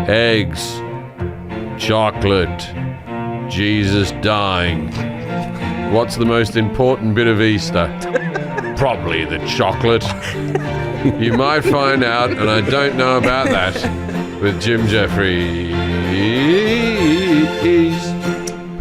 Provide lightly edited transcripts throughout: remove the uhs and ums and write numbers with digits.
eggs, chocolate, Jesus dying. What's the most important bit of Easter? Probably the chocolate. You might find out, and I don't know about that, with Jim Jefferies.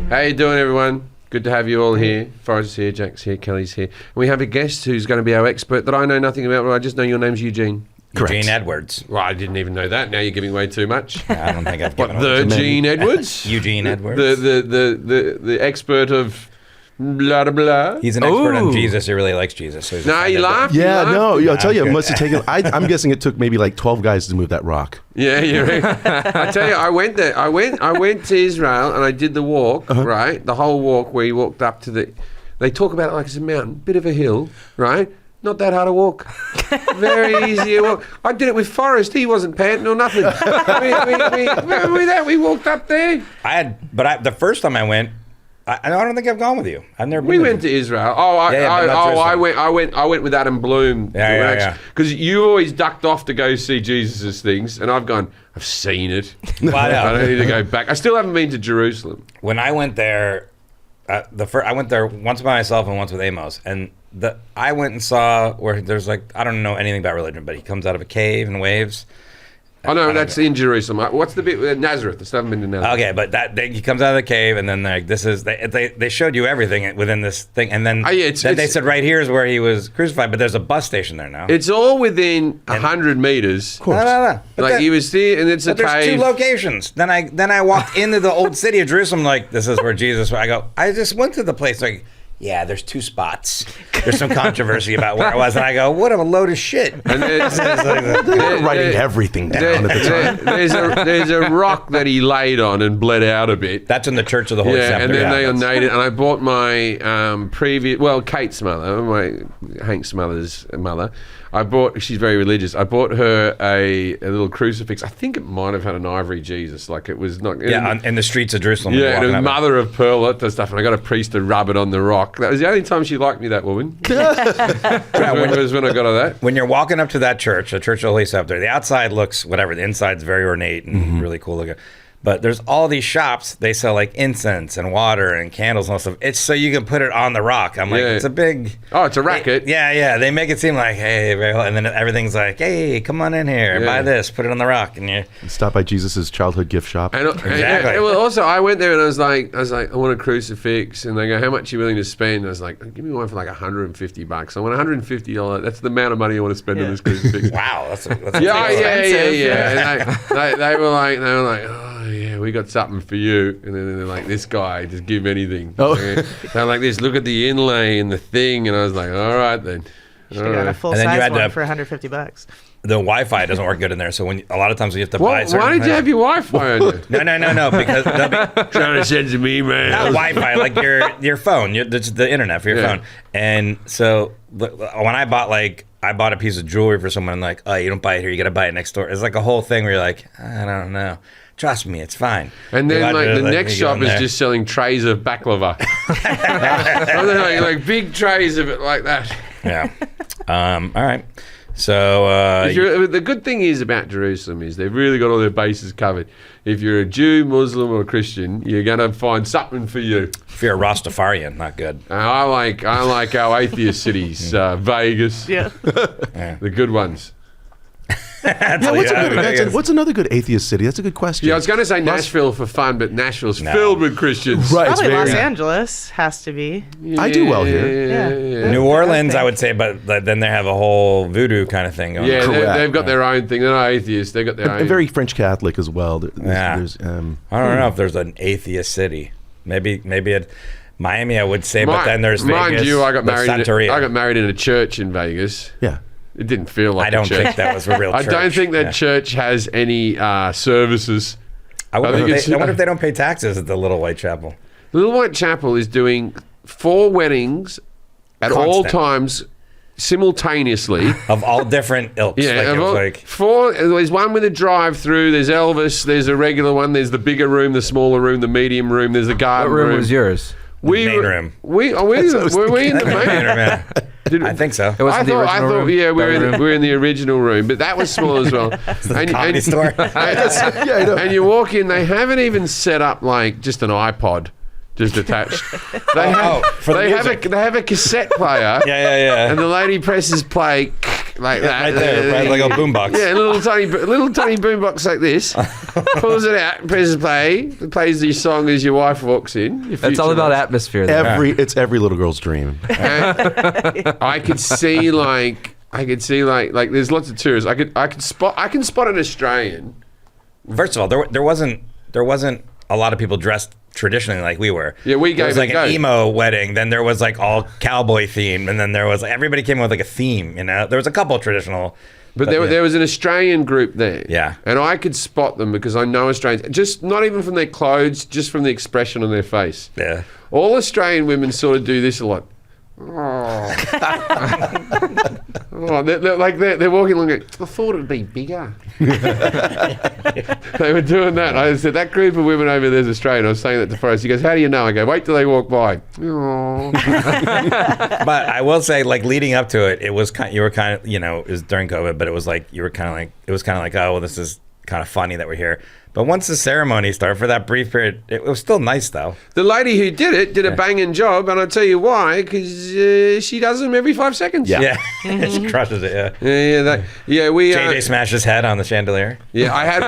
How you doing, everyone? Good to have you all here. Forrest's here, Jack's here, Kelly's here. And we have a guest who's going to be our expert that I know nothing about, but I just know your name's Eugene. Correct. Eugene Edwards. Well, I didn't even know that. Now you're giving away too much. I don't think I've given away. The Gene Edwards? Eugene Edwards. The expert of blah, blah, blah. He's an expert on Jesus. He really likes Jesus. So no, you laughed? Yeah, no, I'll tell you, it good. must have taken, I'm guessing it took maybe like 12 guys to move that rock. Yeah, you're right. I tell you, I went there. I went to Israel and I did the walk, right? The whole walk where you walked up to the... They talk about it like it's a mountain, bit of a hill, right? Not that hard to walk. Very easy to walk. I did it with Forrest. He wasn't panting or nothing. we walked up there. The first time I went, I don't think I've gone with you. I've never been. We went to Israel. I went with Adam Bloom. Yeah. Because you always ducked off to go see Jesus' things, and I've gone, I've seen it. Well, I don't need to go back. I still haven't been to Jerusalem. When I went there, I went there once by myself and once with Amos, and I went and saw where there's like, I don't know anything about religion, but he comes out of a cave and waves. Oh no, that's in Jerusalem. What's the bit with Nazareth? I still haven't been to Nazareth. Okay, but he comes out of the cave, and then like they showed you everything within this thing, and then they said right here is where he was crucified, but there's a bus station there now. It's all within 100 meters. Of course. No. Like he was there, and it's a cave. There's two locations. Then I walked into the old city of Jerusalem, like this is where Jesus. I just went to the place like. Yeah, there's two spots. There's some controversy about where I was, and I go, "What a load of shit!" And they're writing everything down at the time. There's a rock that he laid on and bled out a bit. That's in the Church of the Holy Sepulchre. And then they ornated it. And I bought my Kate's mother, Hank's mother's mother. She's very religious. I bought her a little crucifix. I think it might have had an ivory Jesus. Like it was not. In the streets of Jerusalem. Yeah, and it was mother of pearl, that type of stuff. And I got a priest to rub it on the rock. That was the only time she liked me, that woman. was when I got her that. When you're walking up to that church, the Church of the Holy Sepulchre, the outside looks whatever. The inside's very ornate and really cool looking. But there's all these shops. They sell like incense and water and candles and all stuff. It's so you can put it on the rock. I'm like, it's a big... Oh, it's a racket. Yeah. They make it seem like, hey, and then everything's like, hey, come on in here, buy this, put it on the rock, and stop by Jesus' childhood gift shop. Exactly. And also, I went there and I was like, I want a crucifix, and they go, how much are you willing to spend? And I was like, give me one for like $150. I want $150. That's the amount of money I want to spend on this crucifix. Wow, that's yeah. And they were like, oh yeah, we got something for you. And then they're like, this guy, just give him anything. Oh. They're like this, look at the inlay and the thing. And I was like, all right then. You should have got a full-size one for $150. The Wi-Fi doesn't work good in there, so a lot the you have to buy. Why did you have your Wi-Fi on you? No, because trying to send some emails. Not Wi-Fi, like your phone, the internet for your phone. And so when I bought a piece of jewelry for someone, like, oh, you don't buy it here, you got to buy it next door. It's like a whole thing where you're like, I don't know. Trust me, it's fine. And then the next shop is just selling trays of baklava. like big trays of it like that. Yeah. All right. So the good thing is about Jerusalem is they've really got all their bases covered. If you're a Jew, Muslim, or Christian, you're going to find something for you. If you're a Rastafarian, not good. I like our atheist cities, Vegas. Yeah. The good ones. What's another good atheist city? That's a good question. Yeah, I was going to say Nashville for fun, but Nashville's filled with Christians. Right, probably Los Angeles has to be. Yeah, I do well here. Yeah. New Orleans, I would say, but then they have a whole voodoo kind of thing going on. Yeah, they've got their own thing. They're not atheists. They've got their own. And very French Catholic as well. I don't know if there's an atheist city. Maybe Miami, I would say, but then there's Vegas. Mind you, I got married in a church in Vegas. Yeah. It didn't feel like I don't think that was a real church. I don't think that church has any services. I wonder if they don't pay taxes at the Little White Chapel. The Little White Chapel is doing 4 weddings at all times simultaneously. Of all different ilks. Yeah, 4. There's one with a drive-through. There's Elvis. There's a regular one. There's the bigger room, the smaller room, the medium room. There's the garden room. What room was yours? Main room. Were we in the main room? I think so. It wasn't the original room? yeah, we're in the original room, but that was small as well. Comedy store. And you walk in, they haven't even set up like just an iPod just attached. They have a cassette player. Yeah. And the lady presses play like that. Right there, like a boombox. Yeah, a little tiny boombox like this. Pulls it out, presses play, plays your song as your wife walks in. It's all about atmosphere. It's every little girl's dream. I could see like there's lots of tourists. I can spot an Australian. First of all, there wasn't a lot of people dressed traditionally like we were. Yeah, we there gave was like it a an go. emo wedding, then there was like all cowboy theme, and then there was everybody came with like a theme. There was a couple traditional, but there was an Australian group there. Yeah, and I could spot them because I know Australians. Just not even from their clothes, just from the expression on their face. Yeah, all Australian women sort of do this a lot. They're walking along. I thought it'd be bigger. They were doing that. I said that group of women over there's Australian. I was saying that to Forrest. He goes, "How do you know?" I go, "Wait till they walk by." But I will say, like leading up to it, it was you were kind of it was during COVID, but it was like you were kind of like it was kind of like, oh well, this is kind of funny that we're here. But once the ceremony started, for that brief period, it was still nice, though. The lady who did it did a banging job, and I'll tell you why, because she does them every 5 seconds. Yeah. She crushes it, yeah. We JJ smashed his head on the chandelier. Yeah, I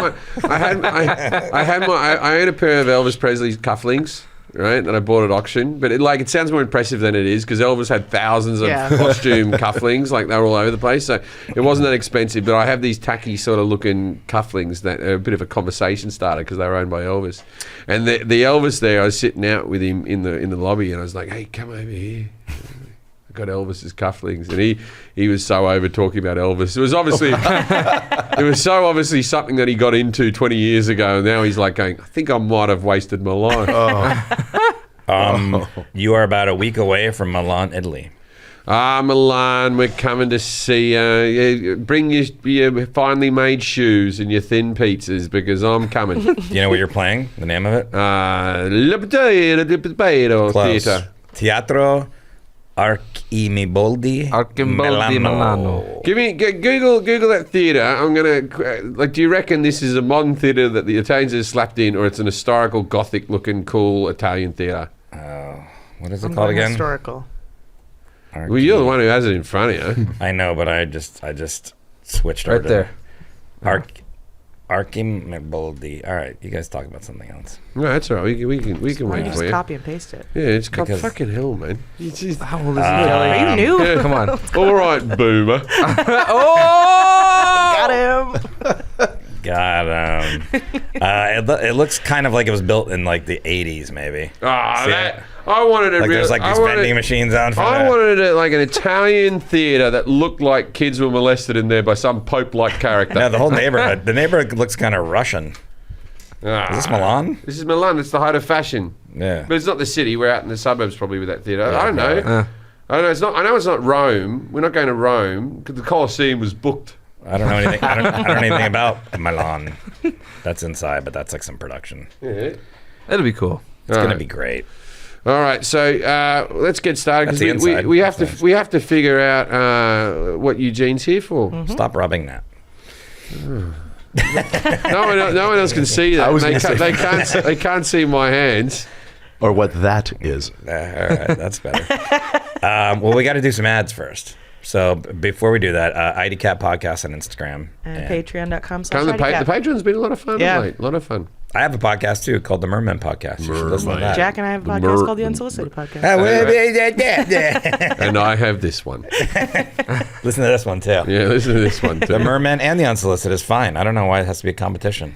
own a pair of Elvis Presley's cufflinks, right, that I bought at auction, but it sounds more impressive than it is, because Elvis had thousands of costume cufflinks, like they were all over the place, so it wasn't that expensive. But I have these tacky sort of looking cufflinks that are a bit of a conversation starter because they were owned by Elvis. And the Elvis there, I was sitting out with him in the lobby, and I was like, "Hey, come over here." I got Elvis's cufflinks, and he was so over talking about Elvis. It was obviously something that he got into 20 years ago, and now he's like going, "I think I might have wasted my life." You are about a week away from Milan, Italy. Milan, we're coming to see you. Bring your finely made shoes and your thin pizzas, because I'm coming. Do you know what you're playing? The name of it? Close. Theater. Teatro Archimboldi Milano. Google that theatre. I'm gonna do you reckon this is a modern theatre that the Italians have slapped in, or it's an historical Gothic looking cool Italian theatre? What is it called again? Historical. Well, you're the one who has it in front of you. I know, but I just switched right over there. Archimboldi. All right, you guys talk about something else. No, that's all right. We can Why wait don't you for just you. copy and paste it? Yeah, it's Because- fucking hell, man. It's just, How old is he, Kelly? Are you new? yeah. Come on. All right, boomer. Got him. Got it looks kind of like it was built in like the 80s, maybe. I wanted it Like there's like these vending machines on front of I it. wanted it like an Italian theatre that looked like kids were molested in there by some Pope-like character. No, the whole neighborhood. The neighborhood looks kind of Russian. Is this Milan? This is Milan. It's the height of fashion. Yeah. But it's not the city. We're out in the suburbs probably with that theatre. I don't know. I don't know. It's not. I know it's not Rome. We're not going to Rome because the Colosseum was booked. I don't know anything. I don't know anything about Milan. That's inside, but that's like some production. Yeah. That'll be cool. It's gonna be great. All right, so let's get started That's the because inside. we have That's to we have to figure out what Eugene's here for. Stop rubbing that. No one else can see that. They can't see my hands. Or what that is. All right, that's better. Well, we got to do some ads first. So before we do that, IDCat Podcast on Instagram. And patreon.com/. The Patreon's been a lot of fun. Yeah. Mate. A lot of fun. I have a podcast too called the Merman Podcast. You should listen to that. Jack and I have a podcast called The Unsolicited Podcast. And I have this one. Listen to this one too. Yeah, listen to this one too. The Merman and the Unsolicited is fine. I don't know why it has to be a competition.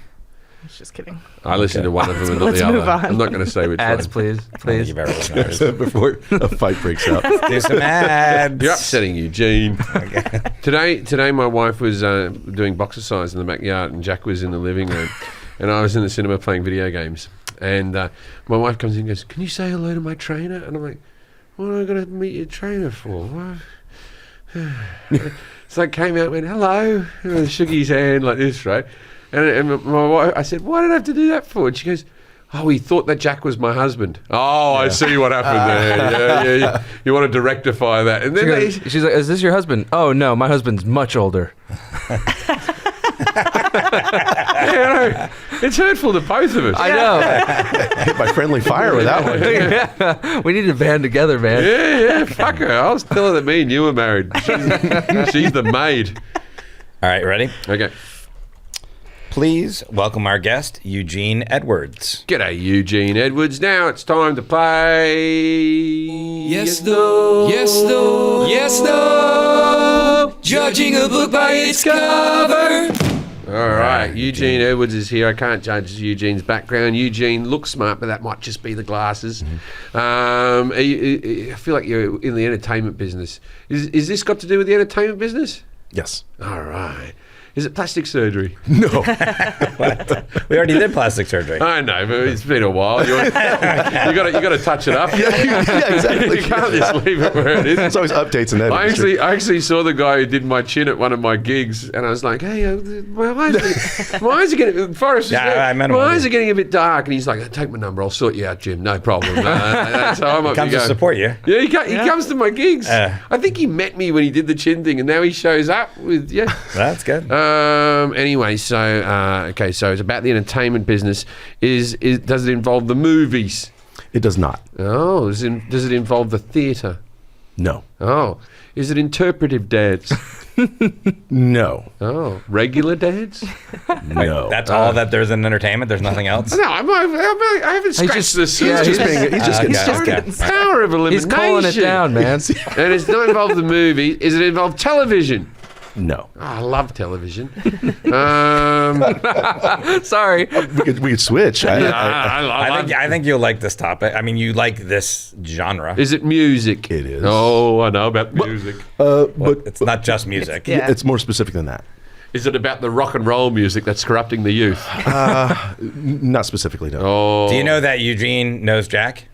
Just kidding. I listened to one of them and not Let's the other. move on. I'm not going to say which Ads, one. please. I don't think Please. you've ever listened to ours. Before a fight breaks out. Do some ads. You're upsetting Eugene. Today my wife was doing boxer size in the backyard, and Jack was in the living room, and I was in the cinema playing video games. And my wife comes in and goes, "Can you say hello to my trainer?" And I'm like, "What am I going to meet your trainer for?" What? So I came out and went, "Hello," and I shook his hand like this, right? And my wife, I said, "Why did I have to do that for?" And she goes, Oh, he thought that Jack was my husband. Oh, I see what happened there. Yeah. You wanted to rectify that. And then She's like, is this your husband? Oh, no, my husband's much older. it's hurtful to both of us. I know. Hit by friendly fire with that one. Yeah. We need to band together, man. Yeah, fuck her. I was telling her that me and you were married. She's the maid. All right, ready? Okay. Please welcome our guest, Eugene Edwards. G'day, Eugene Edwards. Now it's time to play. Yes, no. Yes, no. Yes, no. Judging a book by its cover. All right, Eugene Edwards is here. I can't judge Eugene's background. Eugene looks smart, but that might just be the glasses. I feel like you're in the entertainment business. Is this got to do with the entertainment business? Yes. All right. Is it plastic surgery? No. We already did plastic surgery. I know, but it's been a while. You got to touch it up. Yeah, exactly. You can't just leave it where it is. There's always updates and edits. I actually saw the guy who did my chin at one of my gigs, and I was like, "Hey, why is it getting?" Forrest, I met him. Why is it getting a bit dark? And he's like, "Take my number, I'll sort you out, Jim. No problem." So I might Comes to support you. Yeah, he comes to my gigs. I think he met me when he did the chin thing, and now he shows up with That's good. Anyway, so so it's about the entertainment business. Does it involve the movies? It does not. Oh, does it involve the theatre? No. Oh, is it interpretive dance? No. Oh, regular dance? No. That's all that there's in entertainment? There's nothing else? No, I haven't scratched the surface. He's just getting started. Power of elimination. He's calling it down, man. And it's not involved the movie. Is it involved television? No. Oh, I love television. Sorry. We could switch. I think you'll like this topic. I mean, you like this genre. Is it music? It is. Oh, I know about music. But It's not just music. Yeah. it's more specific than that. Is it about the rock and roll music that's corrupting the youth? Not specifically, no. Oh, Do you know that Eugene knows Jack?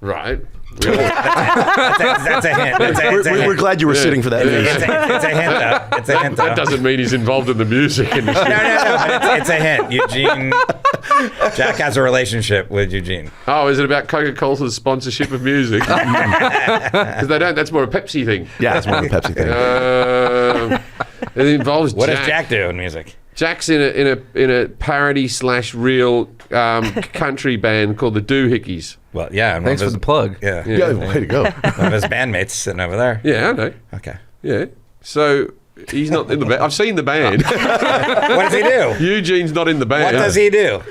right. That's a hint. We're glad you were sitting for that. It's a hint, though. It's a hint, though. That doesn't mean he's involved in the music industry. No. But it's a hint. Eugene, Jack has a relationship with Eugene. Oh, is it about Coca-Cola's sponsorship of music? Because they don't. That's more a Pepsi thing. Yeah, that's more of a Pepsi thing. It involves What Jack. does Jack do in music? Jack's in a parody / real country band called the Doohickeys. Well, yeah. And Thanks for the plug. Yeah. Yeah, way to go. One of his bandmates sitting over there. Yeah, I know. Okay. Yeah. So he's not in the band. I've seen the band. What does he do? Eugene's not in the band. What does he do?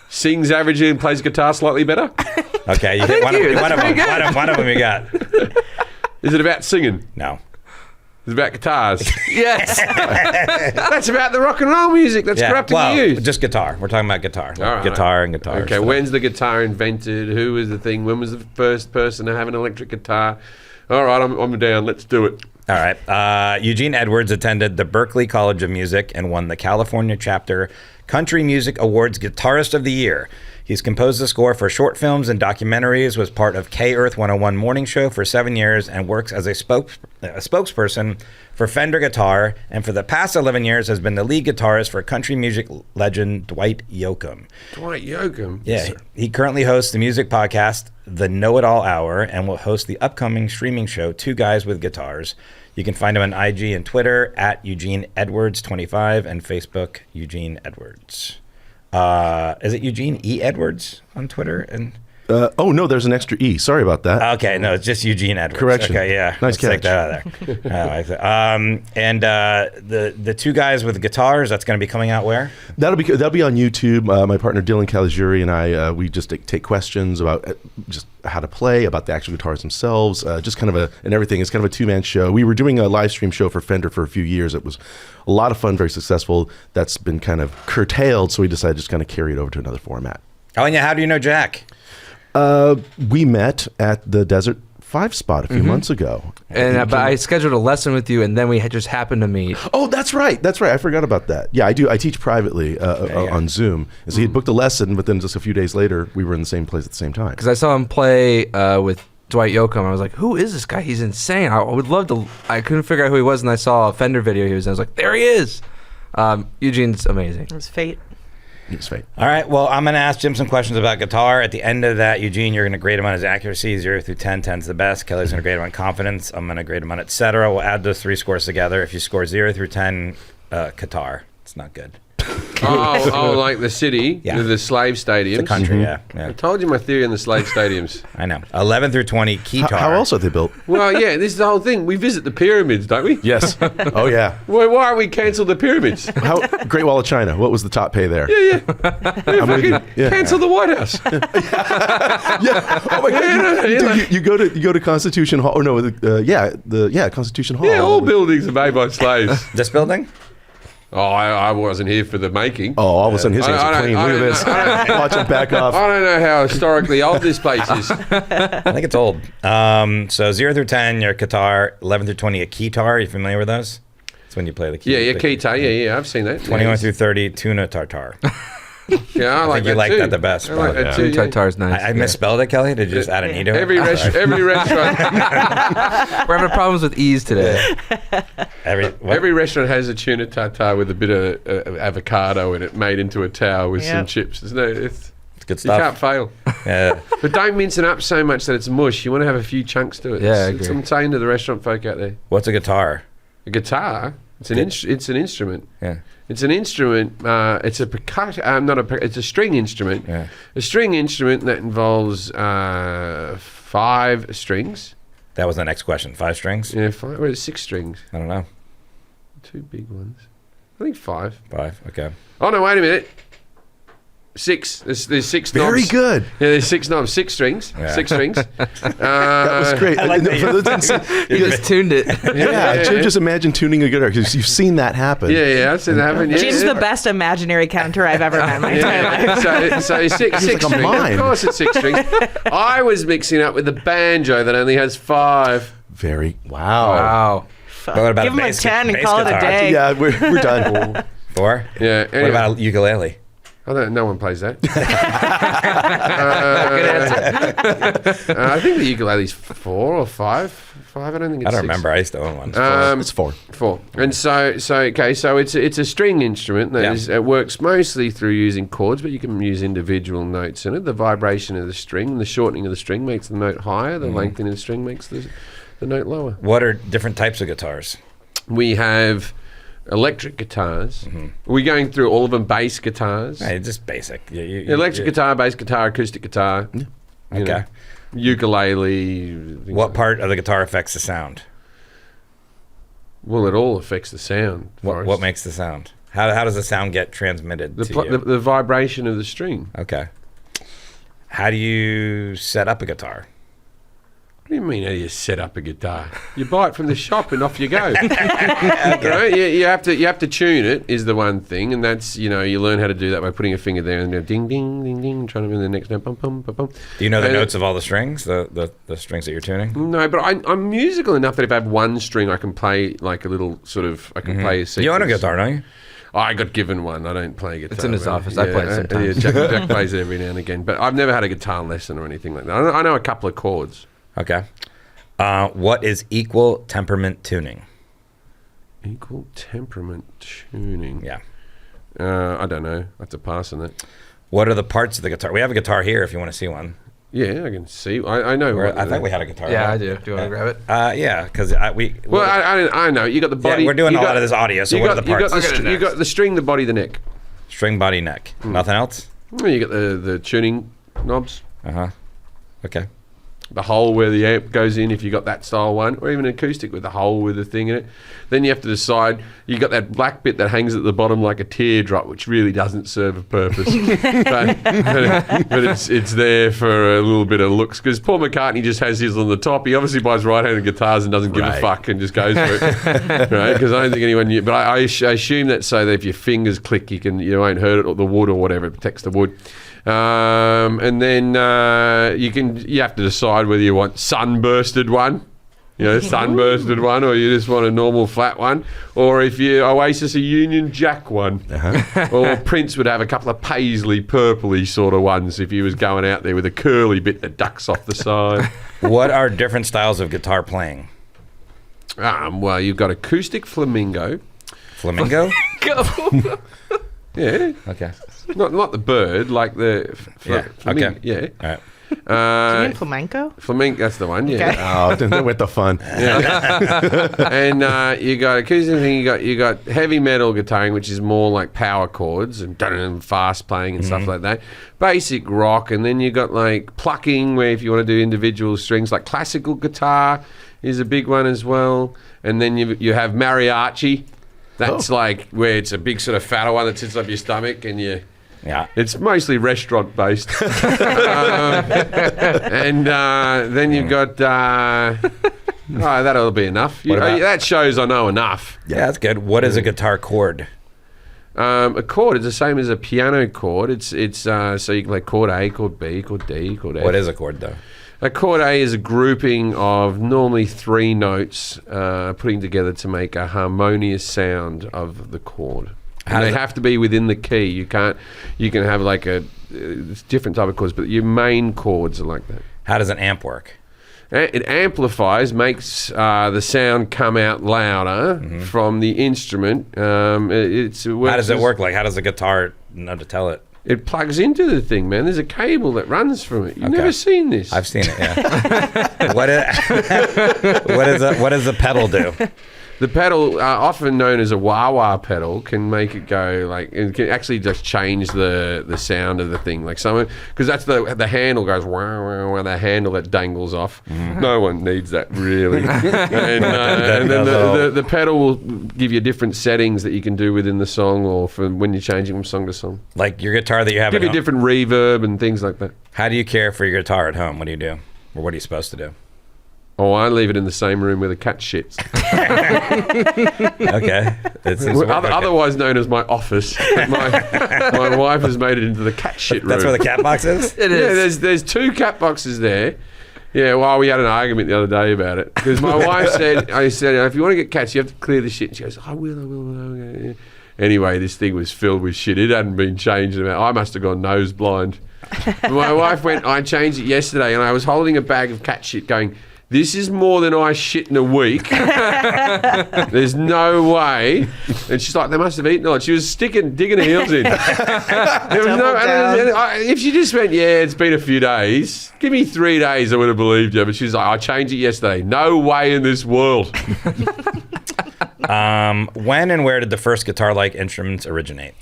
Sings averagely and plays guitar slightly better. Okay, you hit one of them. One of them you got. Is it about singing? No. Is it about guitars? Yes. That's about the rock and roll music that's corrupting the youth. Just guitar. We're talking about guitar. All right. Guitar and guitar. Okay, when's the guitar invented? Who was the thing? When was the first person to have an electric guitar? All right, I'm down. Let's do it. All right. Eugene Edwards attended the Berklee College of Music and won the California Chapter Country Music Awards Guitarist of the Year. He's composed the score for short films and documentaries, was part of K-Earth 101 morning show for 7 years, and works as a spokesperson for Fender Guitar, and for the past 11 years has been the lead guitarist for country music legend Dwight Yoakam. Dwight Yoakam? Yeah, he currently hosts the music podcast, The Know-It-All Hour, and will host the upcoming streaming show, Two Guys with Guitars. You can find him on IG and Twitter at Eugene Edwards 25 and Facebook Eugene Edwards. Is it Eugene E. Edwards on Twitter? And Oh, no, there's an extra E. Sorry about that. okay, no, it's just Eugene Edwards. Correction. Okay, yeah. Nice Let's take catch. that out of there. The Two Guys with Guitars, that's going to be coming out where? That'll be on YouTube. My partner Dylan Caligiuri and I, we just take questions about just how to play, about the actual guitars themselves, just kind of and everything. It's kind of a two-man show. We were doing a live stream show for Fender for a few years. It was a lot of fun, very successful. That's been kind of curtailed, so we decided to just kind of carry it over to another format. Oh, and yeah, how do you know Jack? We met at the Desert 5 spot a few months ago. And but I scheduled a lesson with you, and then we had just happened to meet. Oh, that's right. I forgot about that. Yeah, I do. I teach privately on Zoom. And so he had booked a lesson, but then just a few days later, we were in the same place at the same time. Because I saw him play with Dwight Yoakam. I was like, who is this guy? He's insane. I would love to. I couldn't figure out who he was, and I saw a Fender video he was in. I was like, there he is. Eugene's amazing. It was fate. It's fate. All right. Well, I'm going to ask Jim some questions about guitar. At the end of that, Eugene, you're going to grade him on his accuracy, 0 through 10. 10's the best. Kelly's going to grade him on confidence. I'm going to grade him on et cetera. We'll add those 3 scores together. If you score 0 through 10, guitar, it's not good. Like the city, Yeah. with the slave stadiums. The country, yeah. I told you my theory on the slave stadiums. I know. 11 through 20, guitar. How else are they built? Well, yeah, this is the whole thing. We visit the pyramids, don't we? Yes. Oh, yeah. Why aren't we cancel the pyramids? Great Wall of China. What was the top pay there? Yeah, Yeah. cancel the White House. Yeah. Oh my God. Dude, you go to Constitution Hall. Or no, Constitution Hall. Yeah, all buildings are made by slaves. This building? Oh, I wasn't here for the making. Oh, all of a sudden his hands I are don't- clean. I Look at don't this. know. Watch him back off. I don't know how historically old this place is. I think it's old. So 0 through 10, your guitar. 11 through 20, a keytar. Are you familiar with those? It's when you play the key. Yeah, the guitar. Yeah, I've seen that. 21 through 30, tuna tartar. Yeah, I like think you that like too. that the best, I like probably. that Two too. Yeah. tartar's nice. I misspelled it, Kelly. Did you just add an E to it? Every restaurant. We're having problems with ease today. Every Restaurant has a tuna tartare with a bit of avocado in it, made into a tower with some Yep. chips. It's good you can't stuff. fail. Yeah. But don't mince it up so much that it's mush. You want to have a few chunks to it. Yeah, I That's agree. what I'm saying to the restaurant folk out there. What's a guitar? A guitar. It's an it's an instrument. Yeah. It's an instrument. It's a percussion. It's a string instrument. Yeah. A string instrument that involves 5 strings. That was the next question. 5 strings? Yeah, 5 or 6 strings. I don't know. 2 big ones. I think 5. 5. Okay. Oh no! Wait a minute. 6. There's 6 knobs. Very good. Yeah, there's 6 knobs. 6 strings. Yeah. 6 strings. That was great. I like that For those that didn't see- You just tuned it. yeah, Jim, just imagine tuning a guitar because you've seen that happen. Yeah, I've seen that happen. Yeah, James is yeah. the best imaginary counter I've ever met in my entire life. So 6 like a strings. mime. Of course, it's 6 strings. I was mixing up with the banjo that only has 5. Very. Wow. Wow. What about Give him a bass 10 and bass call it a guitar? day. Yeah, we're done. 4? Yeah. What Anyway, about a ukulele? I don't. No one plays that. Good answer. I think the ukulele's 4 or 5. 5. I don't think it's I don't 6. remember. I used to own one. It's 4. 4. And so it's a string instrument that Yeah. it works mostly through using chords, but you can use individual notes in it. The vibration of the string, the shortening of the string makes the note higher. The lengthening of the string makes the note lower. What are different types of guitars? We have electric guitars. We're going through all of them. Bass guitars, Hey, just basic. electric guitar, bass guitar, acoustic guitar. you Okay. know, ukulele. What part of the guitar affects the sound? Well, it all affects the sound. Forrest. What makes the sound? How does the sound get transmitted to you? the vibration of the string? Okay. How do you set up a guitar? What do you mean? How do you set up a guitar? You buy it from the shop and off you go. You have to tune it. Is the one thing, and that's you learn how to do that by putting a finger there and go ding ding ding ding, trying to move the next note. Bum bum bum bum. Do you know the And- notes of all the strings? The strings that you're tuning? No, but I'm musical enough that if I have one string, I can play like a little sort of. I can play a sequence. You own a guitar, don't you? I got given one. I don't play guitar. It's in his but- office. I play it sometimes. Yeah, Jack plays it every now and again, but I've never had a guitar lesson or anything like that. I know a couple of chords. Okay. What is equal temperament tuning? Equal temperament tuning. Yeah. I don't know. I have to pass on that. What are the parts of the guitar? We have a guitar here if you want to see one. Yeah, I can see. I know. I thought we had a guitar. Yeah, right? I do. Do you want to grab it? Yeah, because Well, I know. You got the body. we're doing you a got- lot of this audio, so you what are got- the parts? You got the string, the body, the neck. String, body, neck. Nothing else? Well, you got the tuning knobs. Uh-huh. Okay. The hole where the amp goes in, if you got that style one, or even acoustic with the hole with the thing in it. Then you have to decide. You got that black bit that hangs at the bottom like a teardrop, which really doesn't serve a purpose, but it's there for a little bit of looks. Because Paul McCartney just has his on the top. He obviously buys right-handed guitars and doesn't give a Right. fuck and just goes for it, right? Because I don't think anyone knew. But I assume that's so that if your fingers click, you won't hurt it or the wood or whatever. It protects the wood. And then you have to decide whether you want sunbursted one, sunbursted one, or you just want a normal flat one, or if you Oasis a Union Jack one, or Prince would have a couple of paisley purpley sort of ones if he was going out there with a curly bit that ducks off the side. What are different styles of guitar playing? Well, you've got acoustic flamingo. Flamingo? Yeah. Okay. Not the bird, like the Okay. Yeah. All right. Do you mean flamenco? Flamenco, that's the one. Yeah. Okay. Oh, then with the fun. And you got acoustic thing. You got heavy metal guitaring, which is more like power chords and fast playing and stuff like that. Basic rock, and then you got like plucking, where if you want to do individual strings, like classical guitar is a big one as well. And then you have mariachi. That's like where it's a big sort of fatter one that sits up your stomach, and Yeah. it's mostly restaurant based. And then you've got. That'll be enough. That shows I know enough. Yeah, that's good. What is a guitar chord? A chord is the same as a piano chord. It's so you can play chord A, chord B, chord D, chord F. What is a chord, though? A chord A is a grouping of normally 3 notes putting together to make a harmonious sound of the chord. And they have to be within the key. You can have like it's different type of chords, but your main chords are like that. How does an amp work? It amplifies, makes the sound come out louder from the instrument. How does it work? Like, how does a guitar know to tell it? It plugs into the thing, man. There's a cable that runs from it. You've never seen this. I've seen it, yeah. what does the pedal do? The pedal, often known as a wah-wah pedal, can make it go like, it can actually just change the sound of the thing. Like because that's the handle goes wah, wah, wah, the handle that dangles off. No one needs that really. And then the pedal will give you different settings that you can do within the song, or from when you're changing from song to song. Like your guitar that you have Give at you home. different reverb and things like that. How do you care for your guitar at home? What do you do? Or what are you supposed to do? Oh, I leave it in the same room where the cat shits. Okay. Otherwise known as my office. My wife has made it into the cat shit room. That's where the cat box is? It is. Yeah, there's 2 cat boxes there. Yeah, well, we had an argument the other day about it. Because my wife I said, if you want to get cats, you have to clear the shit. And she goes, I will. Anyway, this thing was filled with shit. It hadn't been changed. I must have gone nose blind. My wife went, I changed it yesterday, and I was holding a bag of cat shit going, this is more than I shit in a week. There's no way. And she's like, they must have eaten it. She was digging her heels in. There was if she just went, yeah, it's been a few days, give me 3 days, I would have believed you. But she's like, I changed it yesterday. No way in this world. When and where did the first guitar-like instruments originate?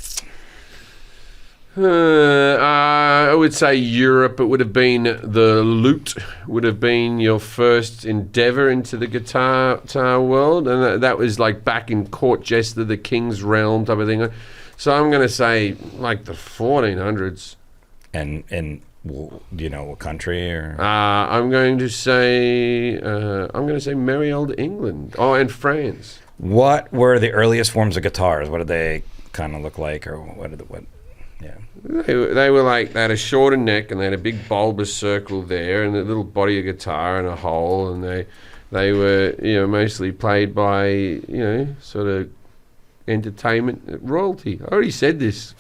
I would say Europe. It would have been the lute would have been your first endeavour into the guitar world, and that was like back in court jester, the king's realm type of thing. So I'm going to say like the 1400s. And do you know what country? Or I'm going to say merry old England. Oh, and France. What were the earliest forms of guitars? What did they kind of look like, or what? Yeah. They were like, they had a shorter neck and they had a big bulbous circle there and a little body of guitar and a hole, and they were mostly played by sort of entertainment royalty. I already said this.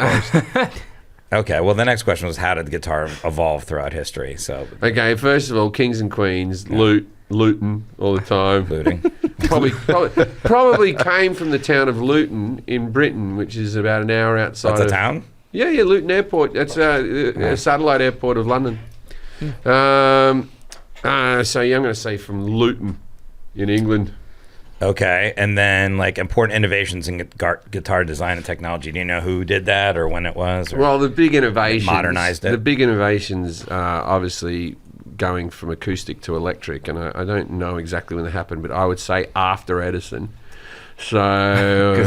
Okay, well the next question was, how did the guitar evolve throughout history? So okay, first of all, kings and queens, Luton all the time. Looting. Probably came from the town of Luton in Britain, which is about an hour outside. That's a town? Yeah, Luton Airport. That's a satellite airport of London. So I'm going to say from Luton in England. Okay, and then like important innovations in guitar design and technology. Do you know who did that or when it was? Or well, the big innovations modernized it. The big innovations are obviously going from acoustic to electric, and I don't know exactly when they happened, but I would say after Edison. So I'm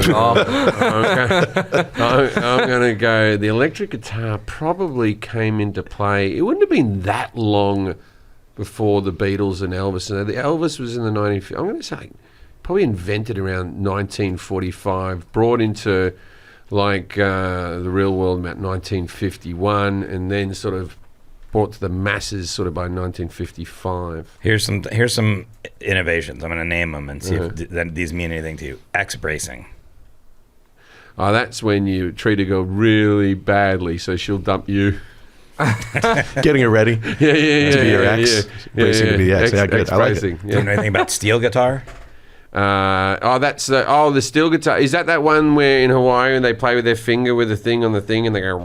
going to go. The electric guitar probably came into play. It wouldn't have been that long before the Beatles and Elvis. The Elvis was in the 1950s. I'm going to say probably invented around 1945, brought into like the real world about 1951, and then sort of brought to the masses sort of by 1955. Here's some innovations. I'm going to name them and see if these mean anything to you. X-bracing. Oh, that's when you treat a girl really badly, so she'll dump you. Getting her ready. Yeah. To be your ex. Bracing to be the ex. Yeah, good. I like it. Do you know anything about steel guitar? That's the steel guitar. Is that one where in Hawaii they play with their finger with a thing on the thing and they go?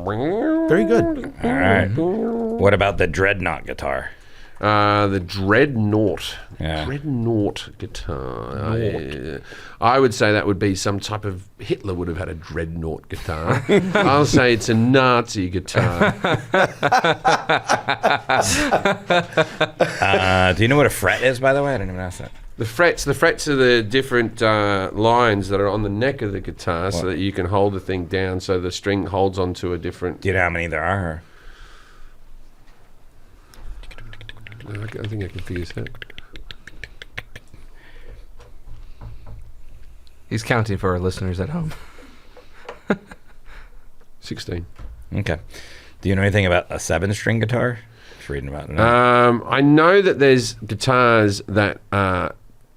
Very good. All right. What about the dreadnought guitar? The dreadnought. Yeah. Dreadnought guitar. I would say that would be some type of Hitler would have had a dreadnought guitar. I'll say it's a Nazi guitar. Do you know what a fret is, by the way? I didn't even ask that. The frets are the different lines that are on the neck of the guitar so that you can hold the thing down so the string holds onto a different... Do you know how many there are? I think I can figure this out. He's counting for our listeners at home. 16. Okay. Do you know anything about a 7-string guitar? Just reading about it. I know that there's guitars that are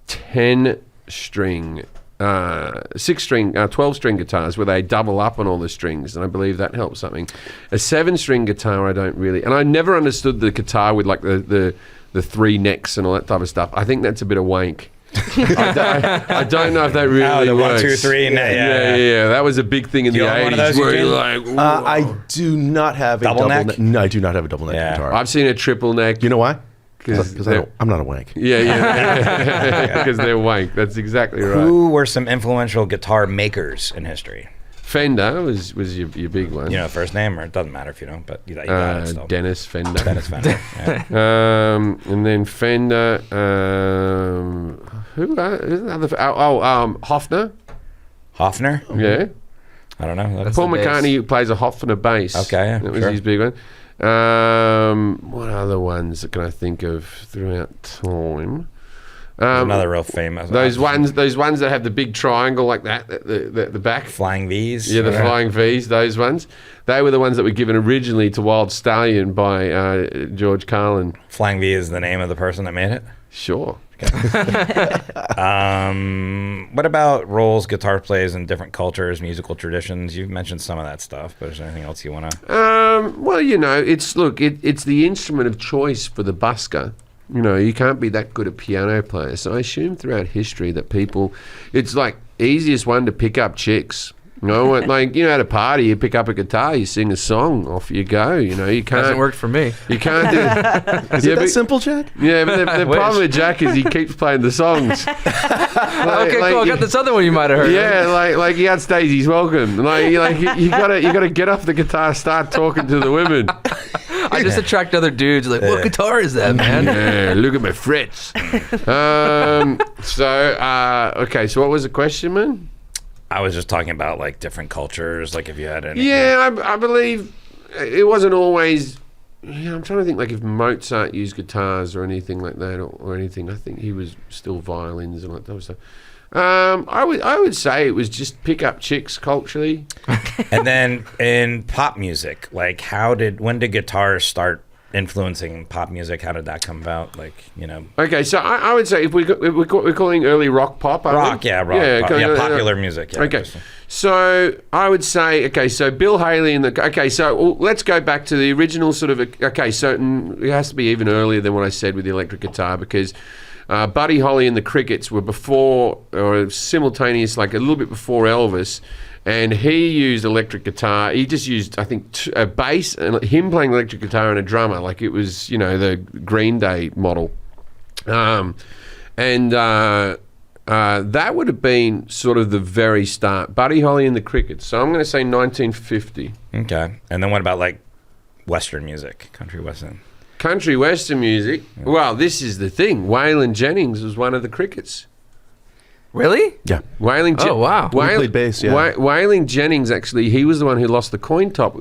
10-string, 6-string, 12-string guitars where they double up on all the strings, and I believe that helps something. A 7-string guitar, I don't really, and I never understood the guitar with like the 3 necks and all that type of stuff. I think that's a bit of wank. I don't know if that really the works. 1, 2, 3, and yeah. That was a big thing in the you own one of 80s. those, Where you're Eugene? like, I do not have a Double neck? No, I do not have a double neck Yeah. guitar. I've seen a triple neck. You know why? 'Cause Because they're- I'm not a wank. Yeah, because they're wank. That's exactly right. Who were some influential guitar makers in history? Fender was your big one. You know, first name, or it doesn't matter if you don't, but you got it still. Dennis Fender. Dennis Fender. Yeah. And then Fender. Who? Who's another? Hofner. Hofner? Yeah. I don't know. Paul the bass. McCartney who plays a Hofner bass. Okay, yeah, that was sure. his big one. What other ones can I think of throughout time? Another real famous. Those ones that have the big triangle like that at the back. Flying V's. Yeah, the Flying V's, those ones. They were the ones that were given originally to Wild Stallion by George Carlin. Flying V is the name of the person that made it. Sure. What about roles guitar plays in different cultures, musical traditions? You've mentioned some of that stuff, but is there anything else you want to? Well, it's the instrument of choice for the busker. You know, you can't be that good a piano player. So I assume throughout history that it's like easiest one to pick up chicks. You know, like, at a party, you pick up a guitar, you sing a song, off you go. You know, you can't. Hasn't worked for me. You can't do Is it that simple, Jack? Yeah, but the problem with Jack is he keeps playing the songs. Okay, cool. I got this other one you might have heard. Yeah, like he outstays his welcome. You gotta get off the guitar, start talking to the women. I just attract other dudes. Like, what guitar is that, man? Yeah, look at my frets. Okay, so what was the question, man? I was just talking about like different cultures, like if you had any. Yeah, I believe it wasn't always. Yeah, I'm trying to think like if Mozart used guitars or anything like that or anything. I think he was still violins and all that type of stuff. I would say it was just pick up chicks culturally. And then in pop music, like when did guitars start influencing pop music? How did that come about? Okay, so I would say if we're calling early rock pop. Pop, pop, popular music. Yeah, okay, so I would say, so Bill Haley let's go back to the original sort of, it has to be even earlier than what I said with the electric guitar because Buddy Holly and the Crickets were before or simultaneous, like a little bit before Elvis. And he used electric guitar. He just used, I think, a bass and him playing electric guitar and a drummer, like it was, the Green Day model. That would have been sort of the very start. Buddy Holly and the Crickets. So I'm going to say 1950. Okay. And then what about like Western music, country Western? Country Western music. Yeah. Well, this is the thing. Waylon Jennings was one of the Crickets. Really? Yeah. Oh, wow. He played bass, yeah. Waylon Jennings, actually, he was the one who lost the coin toss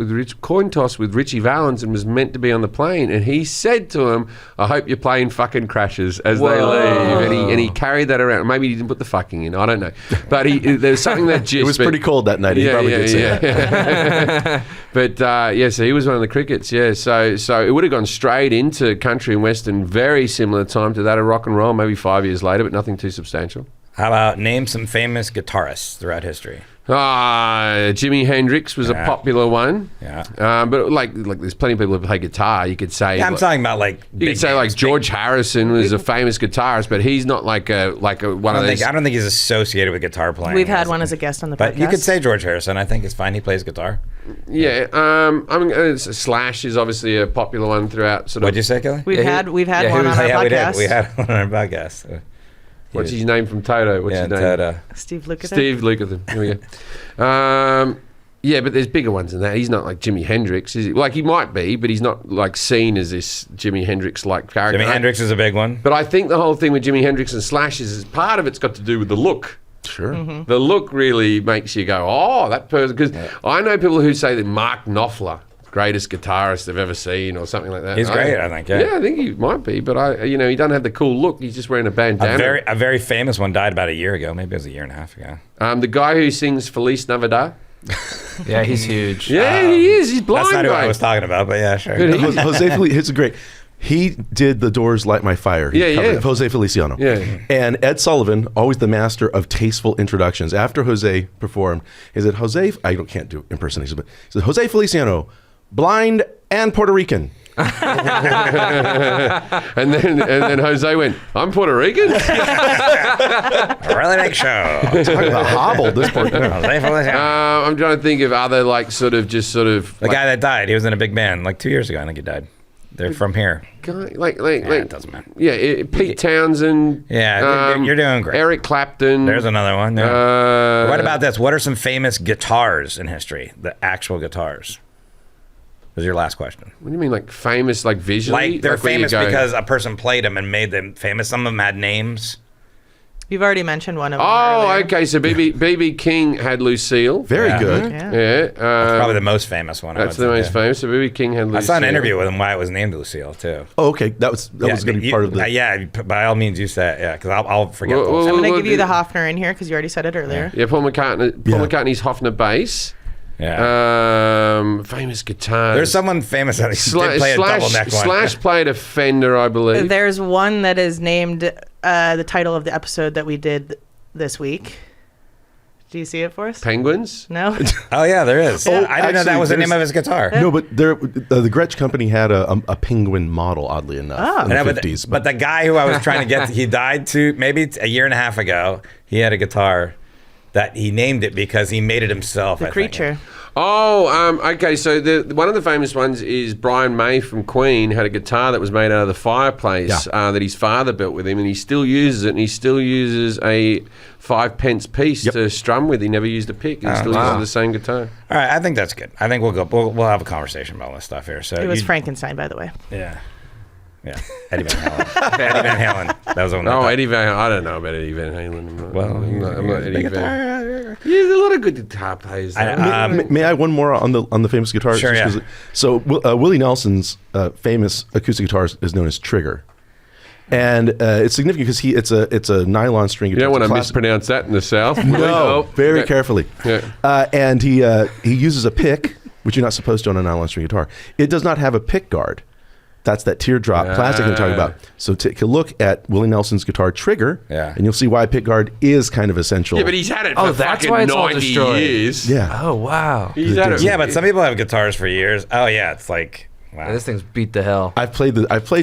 with Richie Valens and was meant to be on the plane. And he said to him, I hope your plane fucking crashes as they leave. And he carried that around. Maybe he didn't put the fucking in. I don't know. But there was something that just... It was pretty cold that night. He probably did say that. But, so he was one of the Crickets, yeah. So it would have gone straight into country and Western, very similar time to that of rock and roll, maybe 5 years later, but nothing too substantial. How about name some famous guitarists throughout history? Jimi Hendrix was a popular one. Yeah. But like there's plenty of people who play guitar. You could say. Yeah, I'm talking about like. You could say like George Harrison was a famous guitarist, but he's not like a one of those. I don't think he's associated with guitar playing. We've had one as a guest on the podcast. But you could say George Harrison. I think it's fine. He plays guitar. Yeah. I mean, Slash is obviously a popular one throughout. What'd you say, Kelly? We've had one on our podcast. We had one on our podcast. What's his name from Toto? What's his name? Toto. Steve Lukather. Steve Lukather. Here we go. Yeah, but there's bigger ones than that. He's not like Jimi Hendrix. Is he? Like, he might be, but he's not like seen as this Jimi Hendrix-like character. Jimi Hendrix is a big one. But I think the whole thing with Jimi Hendrix and Slash is part of it's got to do with the look. Sure. Mm-hmm. The look really makes you go, oh, that person. Because I know people who say that Mark Knopfler, greatest guitarist they've ever seen, or something like that. He's great, I think. Yeah, I think he might be, but he doesn't have the cool look. He's just wearing a bandana. A very famous one died about a year ago. Maybe it was a year and a half ago. The guy who sings Feliz Navidad. Yeah, he's huge. Yeah, he is. He's blind. That's not who guy. I was talking about, but yeah, sure. Jose Feliciano, it's great. He did the Doors' "Light My Fire." He covered it. Jose Feliciano. Yeah. And Ed Sullivan, always the master of tasteful introductions. After Jose performed, he said, I can't do impersonations, but he said, Jose Feliciano, blind and Puerto Rican. and then Jose went, I'm Puerto Rican? Really big show. Talking about hobbled this part. I'm trying to think of other The guy that died, he was in a big band like 2 years ago. I think he died. They're from here. It doesn't matter. Yeah, Pete Townsend. Yeah, you're doing great. Eric Clapton. There's another one. Yeah. What about this? What are some famous guitars in history? The actual guitars. Was your last question. What do you mean, like famous, like visually? Like they're famous because a person played them and made them famous. Some of them had names. You've already mentioned one of them. Oh, earlier. okay. So BB King had Lucille. Very good. Yeah. Yeah. That's probably the most famous one. That's the most famous. So BB King had Lucille. I saw an interview with him why it was named Lucille too. Oh, okay. That was going to be part of the. Yeah, by all means, you say it. Yeah, because I'll forget. Well, those. I'm going to give you the Hofner in here because you already said it earlier. Yeah, Paul McCartney's Hofner bass. Yeah. Famous guitars. There's someone famous that did play a double neck one. Slash played a Fender, I believe. There's one that is named the title of the episode that we did this week. Do you see it for us? Penguins? No? Oh, yeah, there is. Oh, I didn't know that was the name of his guitar. No, but the Gretsch company had a penguin model, oddly enough, in the 50s. But the guy who I was trying to get, he died maybe a year and a half ago. He had a guitar that he named it because he made it himself. The Creature. Oh, okay. So one of the famous ones is Brian May from Queen had a guitar that was made out of the fireplace that his father built with him, and he still uses it. And he still uses a 5-pence piece to strum with. He never used a pick. He still uses the same guitar. All right, I think that's good. I think we'll go. We'll have a conversation about all this stuff here. So It was Frankenstein, by the way. Yeah. Yeah, Eddie Van Halen. Eddie Van Halen. That was the one. Eddie Van Halen. I don't know about Eddie Van Halen. I'm not Eddie Van. Yeah, there's a lot of good guitar players. May I add one more on the famous guitar? Sure, yeah. So Willie Nelson's famous acoustic guitar is known as Trigger. And it's significant because it's a nylon string guitar. You don't want to mispronounce that in the South. No, very carefully. Yeah. And he uses a pick, which you're not supposed to on a nylon string guitar. It does not have a pick guard. That's that teardrop plastic I'm talking about. So take a look at Willie Nelson's guitar Trigger, and you'll see why pick guard is kind of essential. Yeah, but he's had it for that's fucking why it's 90 years. Yeah. Oh, wow. He's had it. Yeah, but some people have guitars for years. Oh, yeah, it's like... Wow. Yeah, this thing's beat the hell. I've played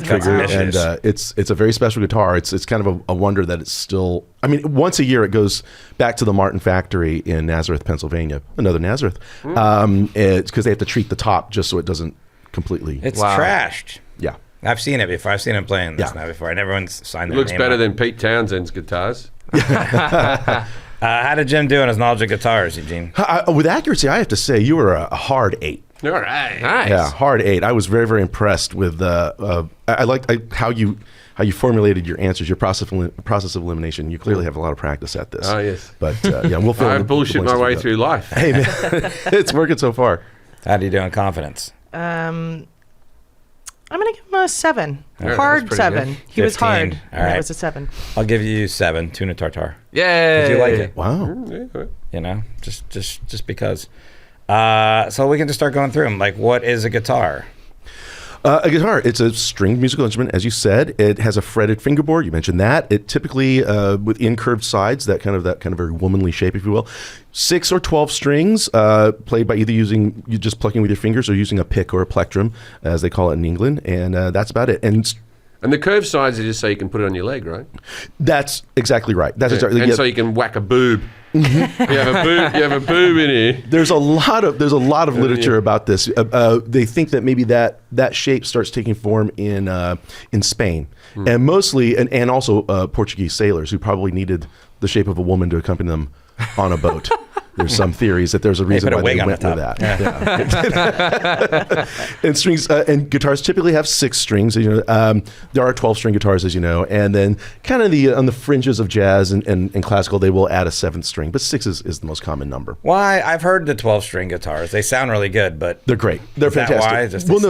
Trigger, and it's a very special guitar. It's kind of a wonder that it's still. I mean, once a year it goes back to the Martin factory in Nazareth, Pennsylvania, another Nazareth. It's because they have to treat the top just so it doesn't completely. It's trashed. Yeah, I've seen it before. I've seen him playing this now before, and everyone's signed their Looks name better up. than Pete Townsend's guitars. How did Jim do on his knowledge of guitars, Eugene? With accuracy, I have to say you were a hard 8. All right. Nice. Yeah, hard 8. I was very, very impressed with. I liked how you formulated your answers, your process of elimination. You clearly have a lot of practice at this. Oh, yes. But we'll fill I in the bullshit my blanks way with through life. Hey man, it's working so far. How do you do in confidence? I'm going to give him a 7. Yeah, Hard that's pretty 7. good. He was 15. hard. All And right. it was a 7. I'll give you 7. Tuna tartare. Yay. Did you like it? Wow. You know, just because. So we can just start going through them. Like, what is a guitar? A guitar, it's a stringed musical instrument, as you said. It has a fretted fingerboard. You mentioned that. It typically with incurved sides, that kind of very womanly shape, if you will. 6 or 12 strings, played by either you just plucking with your fingers or using a pick or a plectrum, as they call it in England, and that's about it. And the curved sides are just so you can put it on your leg, right? That's exactly right. That's exactly. And so you can whack a boob. You have a boob in here. There's a lot of literature about this. They think that maybe that shape starts taking form in Spain, and mostly and also Portuguese sailors who probably needed the shape of a woman to accompany them on a boat. There's some theories that there's a reason why they went with that. Yeah. And strings and guitars typically have 6 strings. There are 12-string guitars, as you know, and then kind of on the fringes of jazz and classical, they will add a 7th string, but 6 is the most common number. Why? I've heard the 12-string guitars. They sound really good, but they're great. They're fantastic. When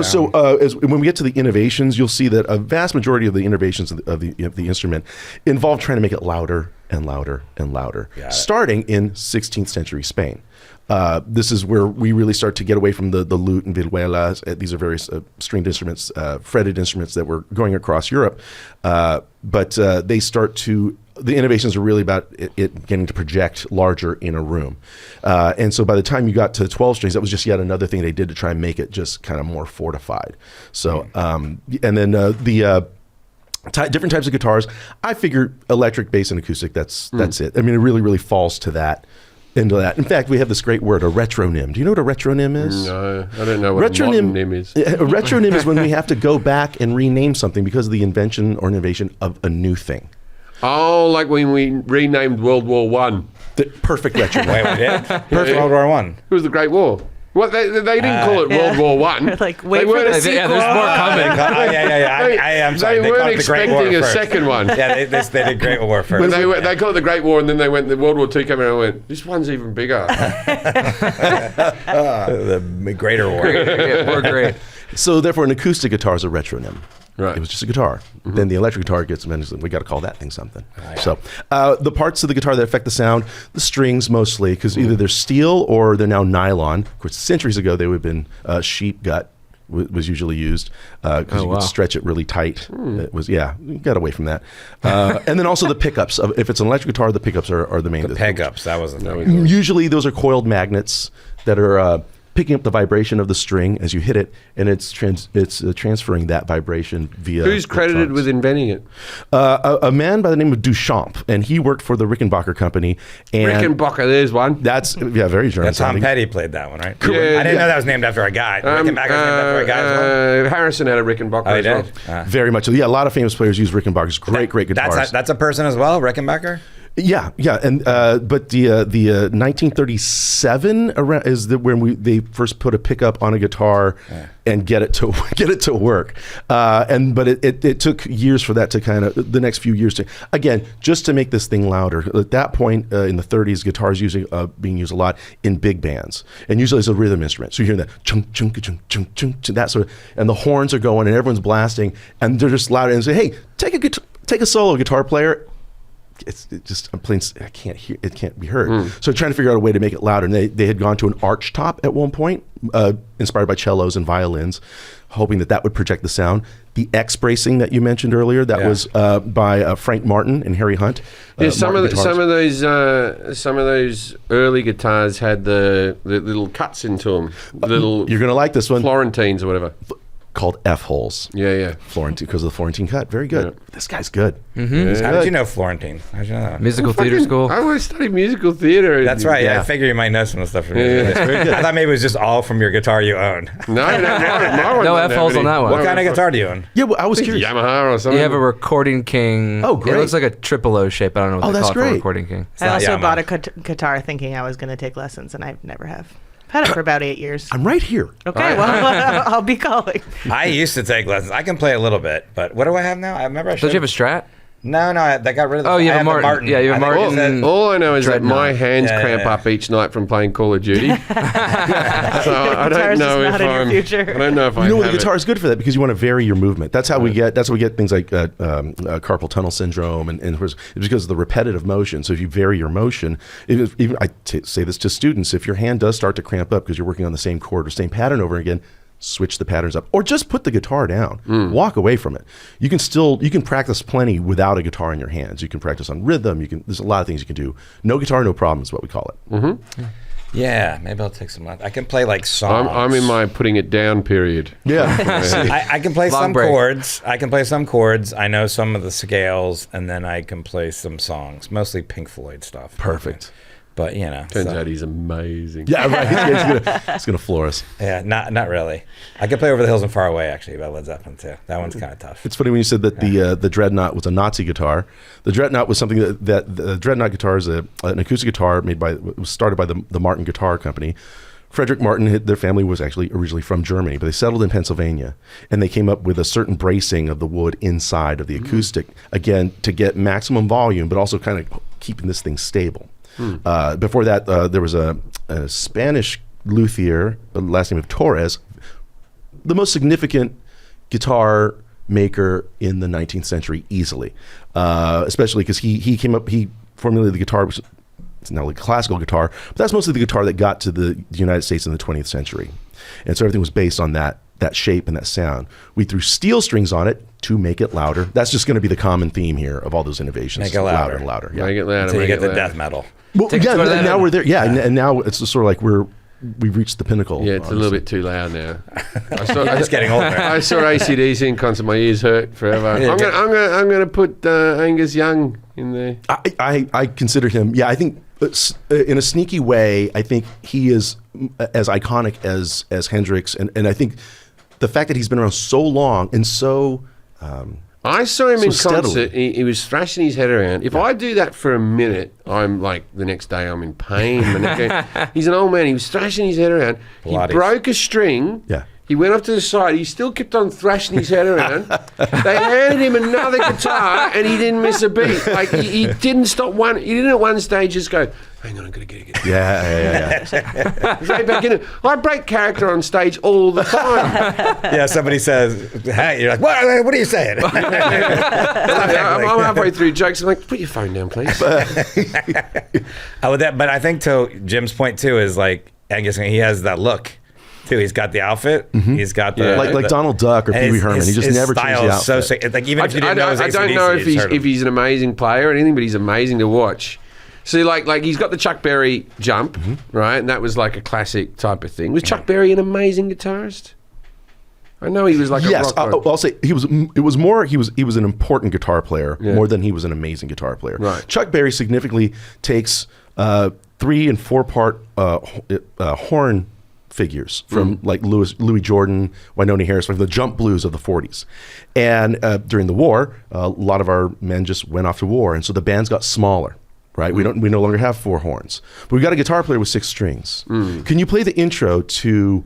we get to the innovations, you'll see that a vast majority of the innovations of the instrument involve trying to make it louder and louder and louder, starting in 16th century Spain. This is where we really start to get away from the lute and vihuelas. These are various stringed instruments, fretted instruments that were going across Europe. But the innovations are really about it getting to project larger in a room. And so by the time you got to 12 strings, that was just yet another thing they did to try and make it just kind of more fortified. So, and then different types of guitars. I figure electric, bass, and acoustic. That's it. I mean, it really, really falls into that. In fact, we have this great word, a retronym. Do you know what a retronym is? No, I don't know what a mononym is. A retronym is when we have to go back and rename something because of the invention or innovation of a new thing. Oh, like when we renamed World War One. The perfect retronym. Wait, we did? Perfect World War One. It was the Great War. What they didn't call it World War One. Like, wait for the sequel. Yeah, there's more coming. I'm sorry. They weren't expecting a second one. Yeah, they did Great War first. They called it the Great War, and then the World War II came around and went, this one's even bigger. The Greater War. We're great. So therefore, an acoustic guitar is a retronym. Right. It was just a guitar. Mm-hmm. Then the electric guitar gets mentioned. We got to call that thing something. So the parts of the guitar that affect the sound, the strings mostly, because either they're steel or they're now nylon. Of course, centuries ago they would have been sheep gut was usually used because you could stretch it really tight. It was we got away from that. And then also the pickups. If it's an electric guitar, the pickups are the main. The pickups. That wasn't. No, usually those are coiled magnets that are. Picking up the vibration of the string as you hit it, and it's transferring that vibration via. Who's credited with inventing it? A man by the name of Duchamp, and he worked for the Rickenbacker company. And Rickenbacker, there's one. That's very German. Tom Petty played that one, right? Yeah, I didn't know that was named after a guy. Rickenbacker's named after a guy as well. Harrison had a Rickenbacker as well. Very much so. Yeah, a lot of famous players use Rickenbackers. Great guitars. That's a person as well, Rickenbacker? Yeah, and but the 1937 is when they first put a pickup on a guitar and get it to work, but it took years for that to kind of the next few years to again just to make this thing louder. At that point in the 30s, guitars being used a lot in big bands, and usually it's a rhythm instrument. So you're hearing that chunk chunk chunk chunk chunk that sort of, and the horns are going and everyone's blasting, and they're just louder and say, hey, take a solo, guitar player. I'm playing. I can't hear. It can't be heard. So trying to figure out a way to make it louder. And they had gone to an arch top at one point, inspired by cellos and violins, hoping that would project the sound. The X bracing that you mentioned earlier, that was by Frank Martin and Harry Hunt. Some of those early guitars had the little cuts into them. You're gonna like this one. Florentines or whatever. Called F holes. Yeah. Florentine, because of the Florentine cut. Very good. Yeah. This guy's good. Mm-hmm. How did you know Florentine? How did you know that? Musical theater school. I always studied musical theater. That's right. Yeah. I figure you might know some of the stuff from music. Very good. I thought maybe it was just all from your guitar you own. No F holes on that one. What kind of guitar do you own? Yeah, well, I was curious. Yamaha or something. You have a Recording King. Oh, great. It looks like a triple O shape. I don't know what they call it for Recording King. I also bought a guitar thinking I was going to take lessons, and I never have. I've had it for about 8 years. I'm right here. Okay, well, I'll be calling. I used to take lessons. I can play a little bit, but what do I have now? I remember I should. Don't you have a Strat? No, they got rid of the you have a Martin. Yeah, you have a Martin. All I know is that my hands cramp up each night from playing Call of Duty. So I don't know if I'm. I don't know if I. The guitar is good for that because you want to vary your movement. That's how we get. That's how we get things like carpal tunnel syndrome, and it's because of the repetitive motion. So if you vary your motion, even say this to students, if your hand does start to cramp up because you're working on the same chord or same pattern over again, switch the patterns up, or just put the guitar down, walk away from it. You can practice plenty without a guitar in your hands. You can practice on rhythm. There's a lot of things you can do. No guitar, no problem is what we call it. Yeah, maybe I'll take some. I can play like songs. I'm in my putting it down period. Yeah. I can play Long some break. chords. I can play some chords. I know some of the scales, and then I can play some songs, mostly Pink Floyd stuff. Perfect. But you know, Turns out he's amazing. Yeah, right. He's gonna floor us. yeah, not really. I can play Over the Hills and Far Away actually by Led Zeppelin too. That one's kind of tough. It's funny when you said that the Dreadnought was a Nazi guitar. The Dreadnought was something that the Dreadnought guitar is an acoustic guitar was started by the Martin Guitar Company. Frederick Martin, their family was actually originally from Germany, but they settled in Pennsylvania, and they came up with a certain bracing of the wood inside of the acoustic, again, to get maximum volume, but also kind of keeping this thing stable. Before that, there was a Spanish luthier, the last name of Torres, the most significant guitar maker in the 19th century, easily, especially because he formulated the guitar, which it's now like classical guitar, but that's mostly the guitar that got to the United States in the 20th century. And so everything was based on that shape and that sound. We threw steel strings on it to make it louder. That's just going to be the common theme here of all those innovations. Make it louder. And louder. Yeah. Make it louder. Until you make get it the louder. death metal. Well, Take yeah, us to and now that. we're there. Yeah, and now it's just sort of like we've reached the pinnacle. Yeah, it's a little bit too loud now. It's getting older. I saw AC/DC in concert. My ears hurt forever. Yeah, I'm gonna put Angus Young in there. I consider him. Yeah, I think in a sneaky way, I think he is as iconic as Hendrix, and I think the fact that he's been around so long and so. I saw him in steadily. concert. He was thrashing his head around. If I do that for a minute, I'm like the next day I'm in pain. He's an old man. He was thrashing his head around. Pilates. He broke a string. Yeah. He went off to the side. He still kept on thrashing his head around. They handed him another guitar, and he didn't miss a beat. Like he didn't stop one. He didn't at one stage just go, "Hang on, I'm gonna get it." Yeah. Right back in it. I break character on stage all the time. Yeah, somebody says, "Hey," you're like, "What are you saying?" I'm halfway through jokes. I'm like, "Put your phone down, please." But I think to Jim's point too is like Angus, he has that look too. He's got the outfit. He's got the like Donald Duck or Pee Wee Herman. He just his never changed style the is so outfit. sick. Like even if you didn't know, I don't know if he's an amazing player or anything, but he's amazing to watch. See, like he's got the Chuck Berry jump, right? And that was like a classic type of thing. Was Chuck Berry an amazing guitarist? I know he was like a Yes, rock. I'll say he was. It was more. He was an important guitar player more than he was an amazing guitar player. Right. Chuck Berry significantly takes 3 and 4 part horn figures from like Louis Jordan, Wynonie Harris, like the jump blues of the 40s. And during the war, a lot of our men just went off to war, and so the bands got smaller. Right, we no longer have 4 horns, but we got a guitar player with 6 strings. Can you play the intro to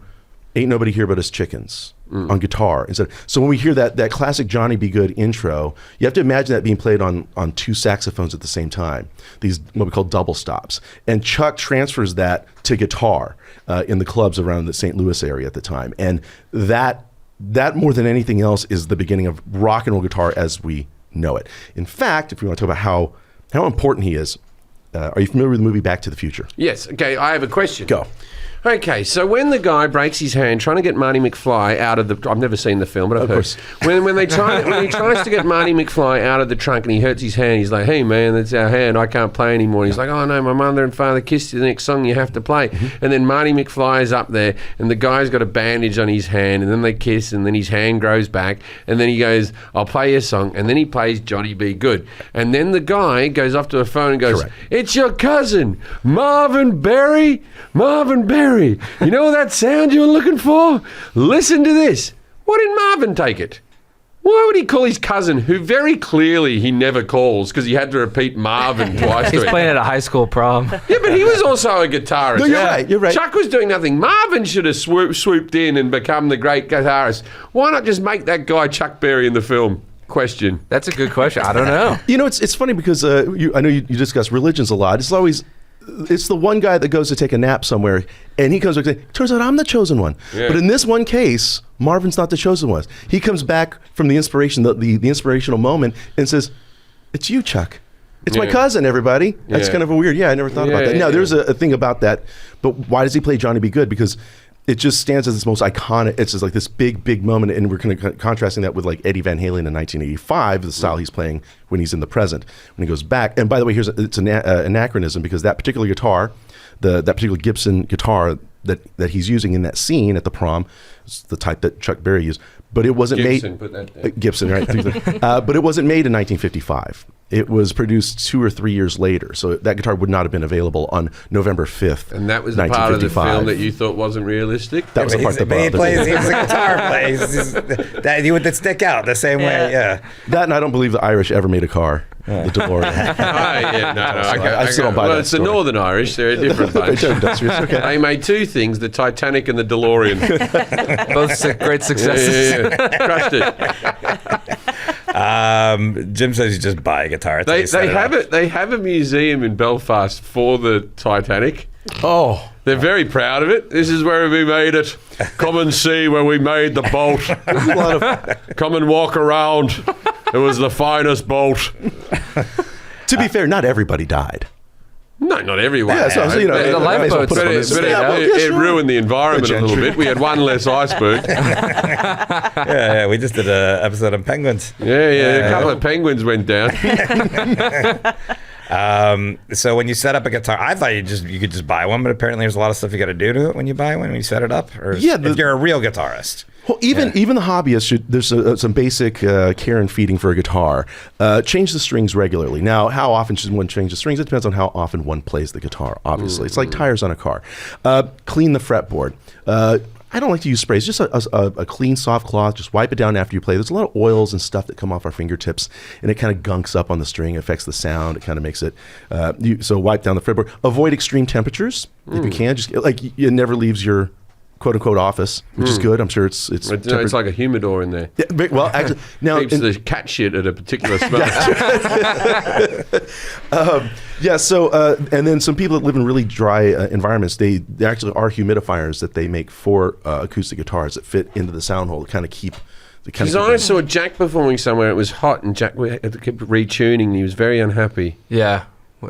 "Ain't Nobody Here But Us Chickens" on guitar? So when we hear that classic Johnny B. Good intro, you have to imagine that being played on 2 saxophones at the same time. These what we call double stops, and Chuck transfers that to guitar in the clubs around the St. Louis area at the time, and that more than anything else is the beginning of rock and roll guitar as we know it. In fact, if we want to talk about how important he is, are you familiar with the movie Back to the Future? Yes. Okay, I have a question. Go. Okay, so when the guy breaks his hand trying to get Marty McFly out of the... I've never seen the film, but I've heard. course. When he tries to get Marty McFly out of the trunk and he hurts his hand, he's like, "Hey, man, that's our hand. I can't play anymore." And he's like, "Oh, no, my mother and father kissed you. The next song you have to play." And then Marty McFly is up there and the guy's got a bandage on his hand and then they kiss and then his hand grows back and then he goes, "I'll play your song." And then he plays Johnny B. Good. And then the guy goes up to a phone and goes, Correct. "It's your cousin, Marvin Berry. Marvin Berry. You know that sound you were looking for? Listen to this." Why didn't Marvin take it? Why would he call his cousin, who very clearly he never calls because he had to repeat Marvin twice to He's him? playing at a high school prom. Yeah, but he was also a guitarist. No, you're right. Chuck was doing nothing. Marvin should have swooped in and become the great guitarist. Why not just make that guy Chuck Berry in the film? Question. That's a good question. I don't know. You know, it's funny because I know you discuss religions a lot. It's the one guy that goes to take a nap somewhere, and he comes back and says, "Turns out I'm the chosen one." Yeah. But in this one case, Marvin's not the chosen one. He comes back from the inspiration, the inspirational moment, and says, "It's you, Chuck. It's my Yeah. cousin, everybody." That's Yeah. kind of a weird. Yeah, I never thought about that. Yeah, No, yeah. there's a thing about that. But why does he play Johnny B. Good? Because it just stands as this most iconic. It's just like this big moment, and we're kind of contrasting that with like Eddie Van Halen in 1985, the style he's playing when he's in the present. When he goes back, and by the way, it's an anachronism because that particular guitar, that particular Gibson guitar that he's using in that scene at the prom, is the type that Chuck Berry used, but it wasn't Gibson, put that down. Gibson, right? But it wasn't made in 1955. It was produced 2 or 3 years later, so that guitar would not have been available on November 5th. And that was the part of the film that you thought wasn't realistic? That was the part that bothered me. He's a guitar player. That he would stick out the same way. Yeah. That, and I don't believe the Irish ever made a car, the DeLorean. I still don't buy that. Well, it's the Northern Irish. They're a different bunch. Okay. They made 2 things: the Titanic and the DeLorean. Both great successes. Crushed it. Jim says you just buy a guitar. They have a museum in Belfast for the Titanic. Oh, they're very proud of it. This is where we made it. Come and see where we made the boat. Come and walk around. It was the finest boat. To be fair, not everybody died. No, not everyone. Yeah, so the lifeboats. But it ruined the environment a little bit. We had one less iceberg. Yeah, we just did an episode on penguins. Yeah, a couple of penguins went down. So when you set up a guitar, I thought you could just buy one, but apparently there's a lot of stuff you got to do to it when you buy one, when you set it up. Or if you're a real guitarist. Well, even the hobbyist should. There's some basic care and feeding for a guitar. Change the strings regularly. Now, how often should one change the strings? It depends on how often one plays the guitar. Obviously, it's like tires on a car. Clean the fretboard. I don't like to use sprays. Just a clean, soft cloth. Just wipe it down after you play. There's a lot of oils and stuff that come off our fingertips, and it kind of gunks up on the string. It affects the sound. It kind of makes it. So wipe down the fretboard. Avoid extreme temperatures if you can. Just it never leaves your quote unquote office, which is good. I'm sure it's like a humidor in there. Yeah, well, actually, now keeps the cat shit at a particular spot. So and then some people that live in really dry environments, they actually are humidifiers that they make for acoustic guitars that fit into the sound hole to kind of keep. Because I saw Jack performing somewhere. It was hot, and Jack kept retuning. And he was very unhappy. Yeah.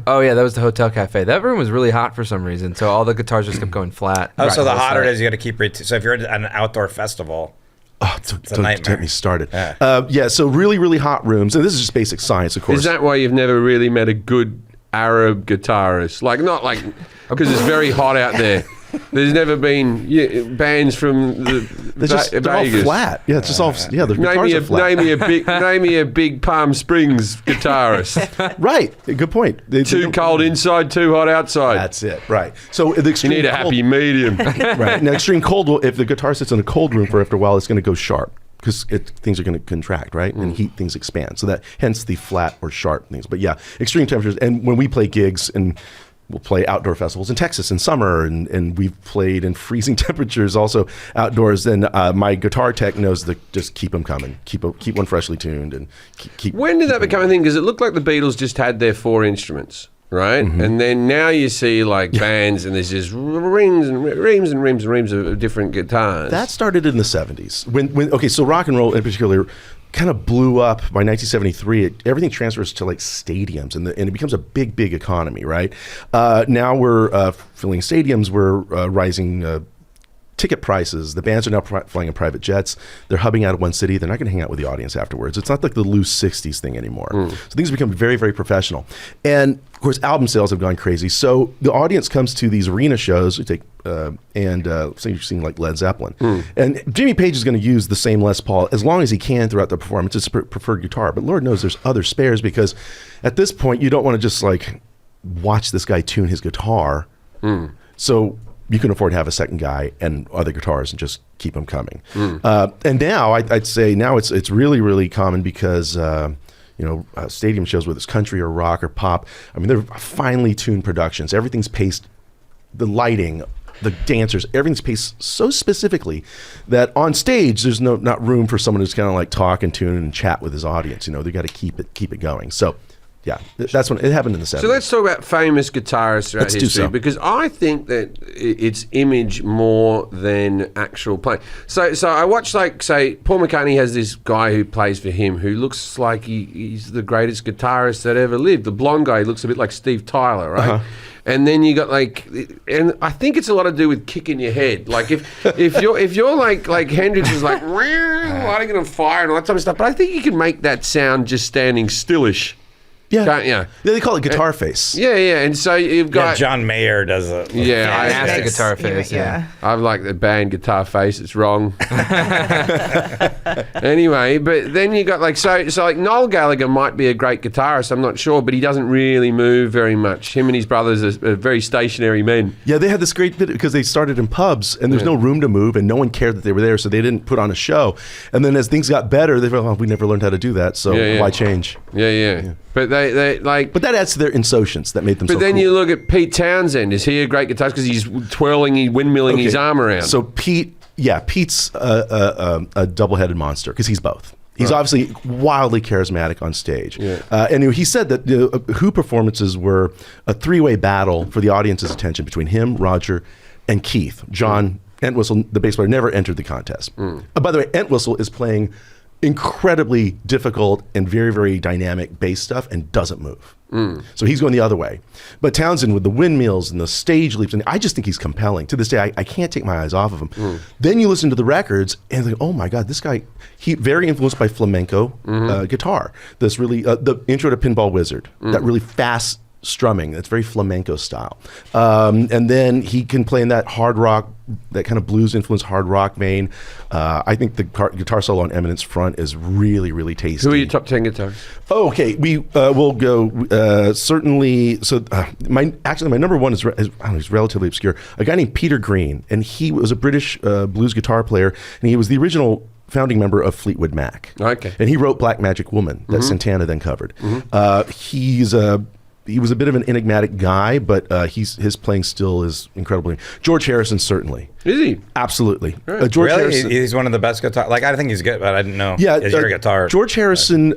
Oh, yeah, that was the Hotel Cafe. That room was really hot for some reason, so all the guitars just kept going flat. Oh, so the hotter it is, you got to keep... So if you're at an outdoor festival, it's a nightmare. Don't get me started. So really, really hot rooms, and this is just basic science, of course. Is that why you've never really met a good Arab guitarist? Not because it's very hot out there. There's never been bands from they're all flat. Yeah, it's just all. Yeah, the guitars are flat. Name me a big Palm Springs guitarist. Right. Good point. Too cold inside, too hot outside. That's it. Right. So the extreme you need a happy medium. Right. Now, extreme cold. If the guitar sits in a cold room for after a while, it's going to go sharp because things are going to contract, right? And heat things expand. So that hence the flat or sharp things. But yeah, extreme temperatures. And when we play gigs and we'll play outdoor festivals in Texas in summer, and we've played in freezing temperatures also outdoors. Then my guitar tech knows to just keep them coming, keep one freshly tuned, and keep. When did that become a thing? Because it looked like the Beatles just had their 4 instruments, right? Mm-hmm. And then now you see bands, and there's just reams of different guitars. That started in the 70s. So rock and roll in particular kind of blew up by 1973. Everything transfers to stadiums, and it becomes a big economy, right? Now we're filling stadiums. We're rising ticket prices. The bands are now flying in private jets. They're hubbing out of one city. They're not going to hang out with the audience afterwards. It's not like the loose 60s thing anymore. So things become very, very professional. And of course, album sales have gone crazy. So the audience comes to these arena shows. We take say you're seeing Led Zeppelin, and Jimmy Page is going to use the same Les Paul as long as he can throughout the performance. It's preferred guitar, but Lord knows there's other spares, because at this point you don't want to just watch this guy tune his guitar. So you can afford to have a second guy and other guitars and just keep them coming. And now I'd say now it's really, really common because stadium shows, whether it's country or rock or pop, I mean, they're finely tuned productions. Everything's paced, the lighting, the dancers, everything's paced so specifically that on stage there's not room for someone who's kind of talk and tune and chat with his audience. They got to keep it going. So Yeah, that's when it happened in the 70s. So let's talk about famous guitarists throughout Let's do history, so. because I think that it's image more than actual playing. So I watch, like, say, Paul McCartney has this guy who plays for him who looks like he's the greatest guitarist that ever lived. The blonde guy looks a bit like Steve Tyler, right? Uh-huh. And then you got like, and I think it's a lot to do with kicking your head. Like if you're like Hendrix is like lighting it on fire and all that type of stuff, but I think you can make that sound just standing stillish. Yeah. Can't you? Yeah, they call it guitar face. Yeah, and so you've Yeah, got John Mayer does it. Yeah, I Nasty think guitar face. Yeah. I like the band Guitar Face. It's wrong. Anyway, but then you got like so like Noel Gallagher might be a great guitarist. I'm not sure, but he doesn't really move very much. Him and his brothers are very stationary men. Yeah, they had this great bit because they started in pubs and there's no room to move and no one cared that they were there, so they didn't put on a show. And then as things got better, they thought, we never learned how to do that, so why change? Yeah. But they like. But that adds to their insouciance that made them so But then cool. you look at Pete Townsend. Is he a great guitarist because he's twirling, windmilling his arm around? So Pete's a double-headed monster because he's both. He's obviously wildly charismatic on stage. Yeah. And he said that Who performances were a three-way battle for the audience's attention between him, Roger, and Keith. John Entwistle, the bass player, never entered the contest. By the way, Entwistle is playing incredibly difficult and very, very dynamic bass stuff and doesn't move. So he's going the other way. But Townsend with the windmills and the stage leaps, and I just think he's compelling. To this day, I can't take my eyes off of him. Then you listen to the records and think, oh my God, this guy, he very influenced by flamenco guitar. This really, the intro to Pinball Wizard, that really fast strumming, that's very flamenco style. And then he can play in that hard rock, that kind of blues influenced hard rock vein. I think the guitar solo on Eminence Front is really, really tasty. Who are your top 10 guitarists? Oh, okay, we will go certainly. So my number one is I don't know, he's relatively obscure. A guy named Peter Green, and he was a British blues guitar player, and he was the original founding member of Fleetwood Mac. Okay. And he wrote Black Magic Woman that Santana then covered. He was a bit of an enigmatic guy, but his playing still is incredibly. George Harrison, certainly. Is he? Absolutely. Right. George Really? Harrison. He's one of the best guitar. Like, I think he's good, but I didn't know. Yeah, Is your guitar? George Harrison,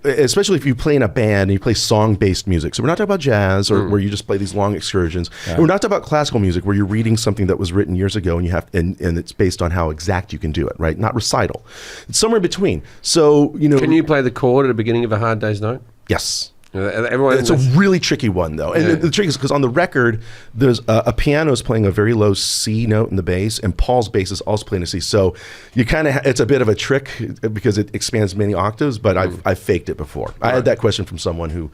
especially if you play in a band and you play song-based music. So we're not talking about jazz or where you just play these long excursions. And we're not talking about classical music where you're reading something that was written years ago and you have and it's based on how exact you can do it, right? Not recital. It's somewhere in between. So Can you play the chord at the beginning of A Hard Day's Night? Yes. Everyone. It's a really tricky one, though. And the trick is because on the record, there's a piano is playing a very low C note in the bass, and Paul's bass is also playing a C. So you kind of it's a bit of a trick because it expands many octaves. But I've faked it before. I had that question from someone who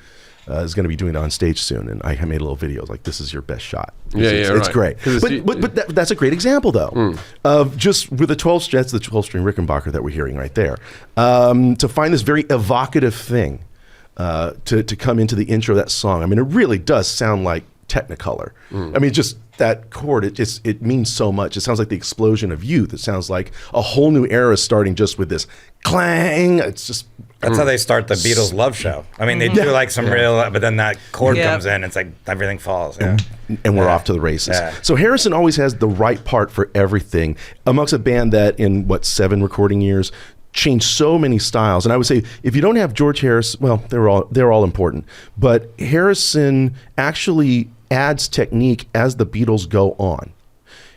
is going to be doing it on stage soon, and I made a little video like, "This is your best shot." It's great. But that's a great example, though, of just with the 12 that's the 12-string Rickenbacker that we're hearing right there, to find this very evocative thing. To come into the intro of that song. I mean, it really does sound like Technicolor. I mean, just that chord, it means so much. It sounds like the explosion of youth. It sounds like a whole new era starting just with this clang. It's just... That's how they start the Beatles love show. I mean, they do like some real, but then that chord comes in, it's like everything falls. Yeah. And we're off to the races. Yeah. So Harrison always has the right part for everything. Amongst a band that in, 7 recording years, changed so many styles. And I would say if you don't have George Harrison, well, they're all important, but Harrison actually adds technique as the Beatles go on.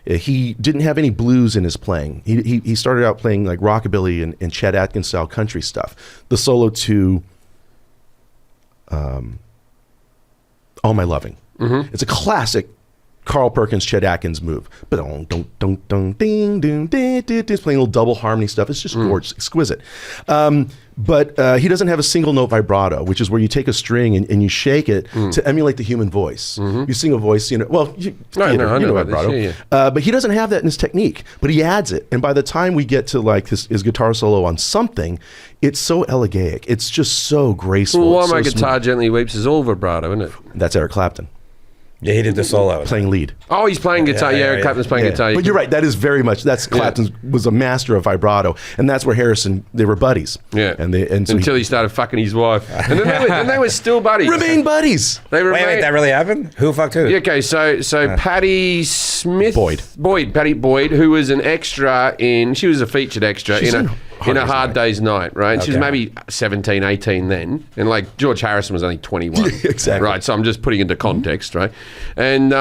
He didn't have any blues in his playing. He started out playing like rockabilly and Chet Atkins style country stuff. The solo to All My Loving. It's a classic Carl Perkins, Chet Atkins move. But playing a little double harmony stuff. It's just gorgeous, exquisite. But he doesn't have a single note vibrato, which is where you take a string and you shake it to emulate the human voice. You sing a voice, I know vibrato. This, yeah. But he doesn't have that in his technique, but he adds it. And by the time we get to like his guitar solo on something, it's so elegaic. It's just so graceful. Well, While It's My so Guitar smooth. Gently Weeps is all vibrato, isn't it? That's Eric Clapton Yeah, he did the solo. playing lead. Oh, he's playing guitar. Yeah, Eric Clapton's playing guitar. But you're right. That is very much. That's Clapton was a master of vibrato, and that's where Harrison. They were buddies. Yeah, and so until he started fucking his wife, and then they were still buddies. remain buddies. They remain. Wait, that really happened? Who fucked who? Yeah, okay, so Patti Smith Boyd, Patti Boyd, who was an extra in. She was a featured extra She's in in A Hard Day's Night, right? And she was Okay. maybe 17, 18 then. And like George Harrison was only 21. Exactly. Right. So I'm just putting into context, right? And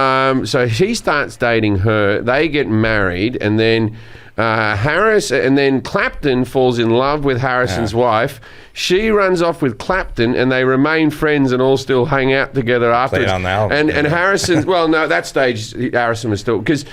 so he starts dating her. They get married, and then Clapton falls in love with Harrison's wife. She runs off with Clapton, and they remain friends and all still hang out together afterwards. on the album. And Harrison, well, no, at that stage Harrison was still because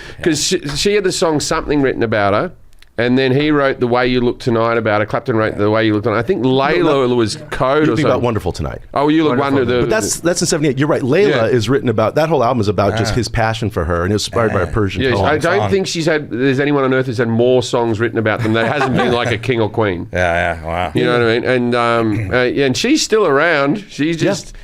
she had the song Something written about her. And then he wrote The Way You Look Tonight about her. Clapton wrote The Way You Look Tonight. I think Layla was Code You or think something. about Wonderful Tonight. Oh, You Look Wonderful. But that's in '78. You're right. Layla is written about, that whole album is about just his passion for her, and it was inspired by a Persian Yes, poem. I don't think there's anyone on earth who's had more songs written about them that hasn't been like a king or queen. Yeah, wow. You know what I mean? And and she's still around. She's just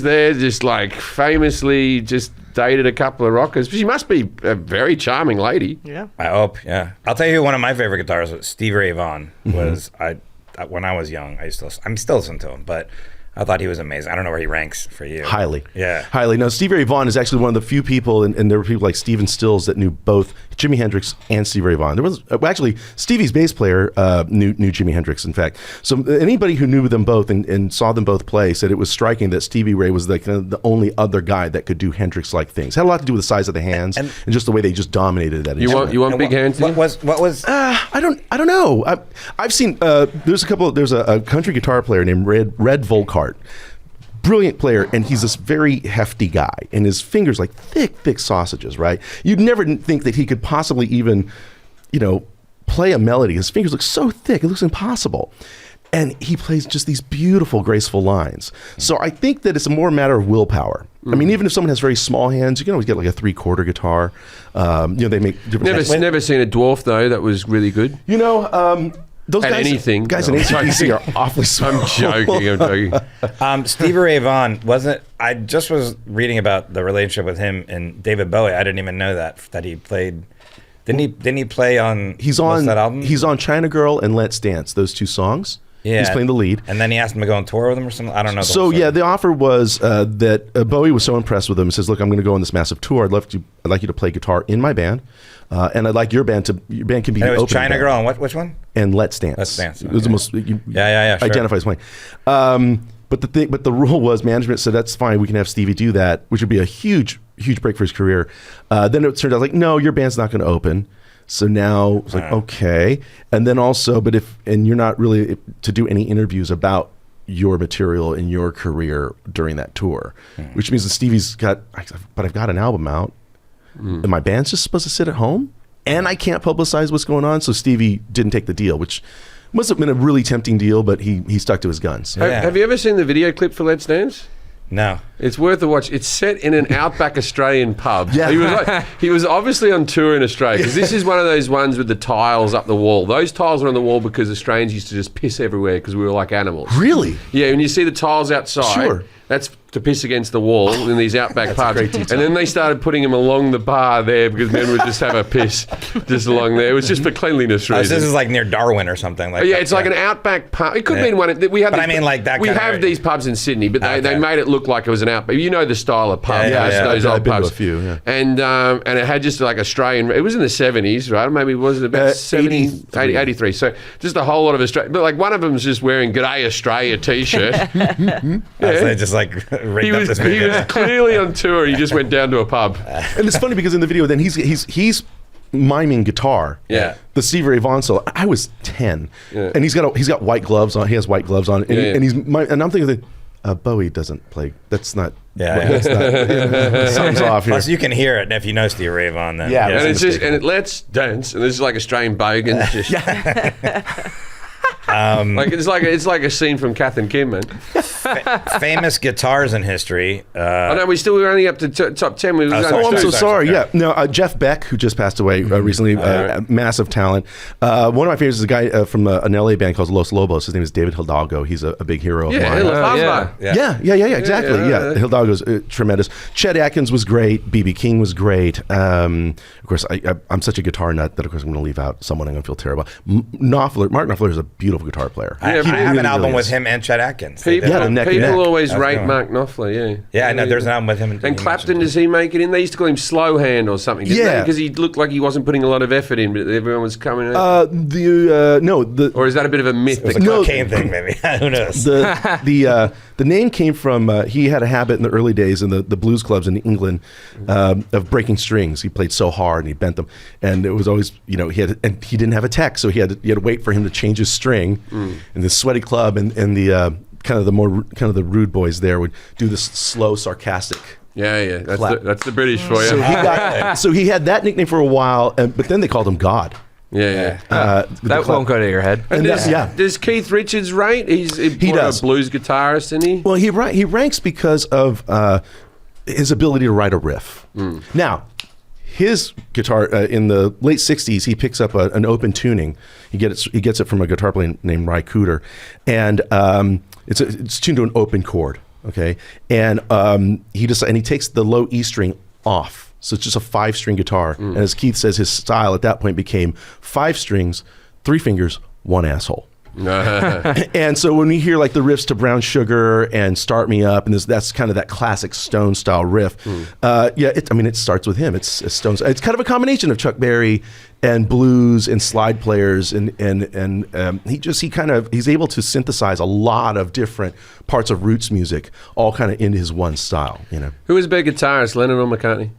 there, just like famously just dated a couple of rockers. She must be a very charming lady. Yeah. I hope, yeah. I'll tell you who one of my favorite guitarists was. Stevie Ray Vaughan was. When I was young, I'm still listening to him, but I thought he was amazing. I don't know where he ranks for you. Highly. Yeah. Highly. No, Stevie Ray Vaughan is actually one of the few people, and there were people like Stephen Stills that knew both Jimi Hendrix and Stevie Ray Vaughan. There was actually Stevie's bass player knew Jimi Hendrix, in fact. So anybody who knew them both and saw them both play said it was striking that Stevie Ray was the only other guy that could do Hendrix-like things. Had a lot to do with the size of the hands and just the way they just dominated that instrument. You want big hands? What was? I don't know. I've seen there's a country guitar player named Red Volkart. Brilliant player, and he's this very hefty guy, and his fingers like thick sausages, right? You'd never think that he could possibly even, play a melody. His fingers look so thick, it looks impossible. And he plays just these beautiful, graceful lines. So I think that it's a more matter of willpower. I mean, even if someone has very small hands, you can always get like a 3/4 guitar. They make different. Never seen a dwarf though that was really good. Those At guys, anything. guys in ACDC are awfully small. I'm joking. Stevie Ray Vaughan wasn't. I just was reading about the relationship with him and David Bowie. I didn't even know that he played. Didn't he play on? He's on that album. He's on China Girl and Let's Dance. Those two songs. Yeah, he's playing the lead. And then he asked him to go on tour with him or something. I don't know. So the offer was that Bowie was so impressed with him. He says, "Look, I'm going to go on this massive tour. I'd like you to play guitar in my band, and I'd like your band can be And the it was opening China band. Girl and which one? And Let's Dance. Let's Dance. It was the most. Sure. Identify as playing. But the rule was management said that's fine. We can have Stevie do that, which would be a huge break for his career. Then it turned out like, no, your band's not going to open. So now it's like, okay. And then also, and you're not really to do any interviews about your material in your career during that tour, which means that Stevie's but I've got an album out and my band's just supposed to sit at home and I can't publicize what's going on. So Stevie didn't take the deal, which must have been a really tempting deal, but he stuck to his guns. Yeah. Have you ever seen the video clip for Let's Dance? No. It's worth a watch. It's set in an outback Australian pub. Yeah. He was obviously on tour in Australia because this is one of those ones with the tiles up the wall. Those tiles are on the wall because Australians used to just piss everywhere because we were like animals. Really? Yeah, and you see the tiles outside. Sure. That's to piss against the wall in these outback pubs. And then they started putting them along the bar there because men would just have a piss just along there. It was just for cleanliness So reasons. this is like near Darwin or something like that. Yeah, it's like an outback pub. It could have been one. We have. But I mean, like that We kind of have area. these pubs in Sydney, but they Okay. made it look like it was an outback. You know the style of pub, Yeah. those I've old been to pubs. a few, yeah. And it had just like Australian. It was in the 70s, right? Maybe was it about 70, 83. So just a whole lot of Australian. But like one of them was just wearing "G'day Australia" t-shirt. So they just like rigged up this He was clearly on tour. He just went down to a pub. And it's funny because in the video, then he's miming guitar. Yeah. The Stevie Ray Vaughan solo. I was 10, and he's got white gloves on. He has white gloves on, and, and I'm thinking that Bowie doesn't play. That's not. That's not. Something's off here. Plus, you can hear it if you know Stevie Ray Vaughan. Then Yeah, And it's it's just Let's Dance, and this is like Australian bogan. Just, like it's like a scene from Kath and Kim, man. famous guitars in history. Oh no, we're only up to top 10. We was sorry. Oh, I'm so Sorry. sorry. Yeah, no, Jeff Beck, who just passed away recently, massive talent. One of my favorites is a guy from an LA band called Los Lobos. His name is David Hidalgo. He's a big hero of mine. Exactly. Yeah, Hidalgo's tremendous. Chet Atkins was great. B.B. King was great. Of course, I'm such a guitar nut that of course I'm going to leave out someone I'm going to feel terrible. Mark Knopfler is a beautiful guitar player. I have an album with him and Chet Atkins. He kind of neck and People neck. always That's rate good. Mark Knopfler, yeah. Yeah, I know. There's an album with him. And Clapton, does he make it in? They used to call him Slow Hand or something, didn't Yeah. because he looked like he wasn't putting a lot of effort in, but everyone was coming in. No, or is that a bit of a myth? It was a No. cocaine thing, maybe. Who knows? the name came from he had a habit in the early days in the blues clubs in England of breaking strings. He played so hard and he bent them, and it was always he didn't have a tech, so he had to wait for him to change his string. In the sweaty club and the kind of the rude boys there would do this slow sarcastic. Yeah. Clap. That's the British for you. So he had that nickname for a while, but then they called him God. Yeah. That won't go to your head. And Does Keith Richards rate? He does. A blues guitarist, isn't he? Well, he ranks because of his ability to write a riff. Now, his guitar in the late '60s, he picks up an open tuning. He gets it from a guitar player named Ry Cooder, and it's tuned to an open chord. Okay, and he takes the low E string off. So it's just a 5-string guitar. And as Keith says, his style at that point became 5 strings, 3 fingers, 1 asshole. And so when we hear like the riffs to Brown Sugar and Start Me Up, and that's kind of that classic Stone style riff. It starts with him. It's Stones. It's kind of a combination of Chuck Berry and blues and slide players, and he's able to synthesize a lot of different parts of roots music, all kind of into his one style. Who was a better guitarist, Lennon or McCartney?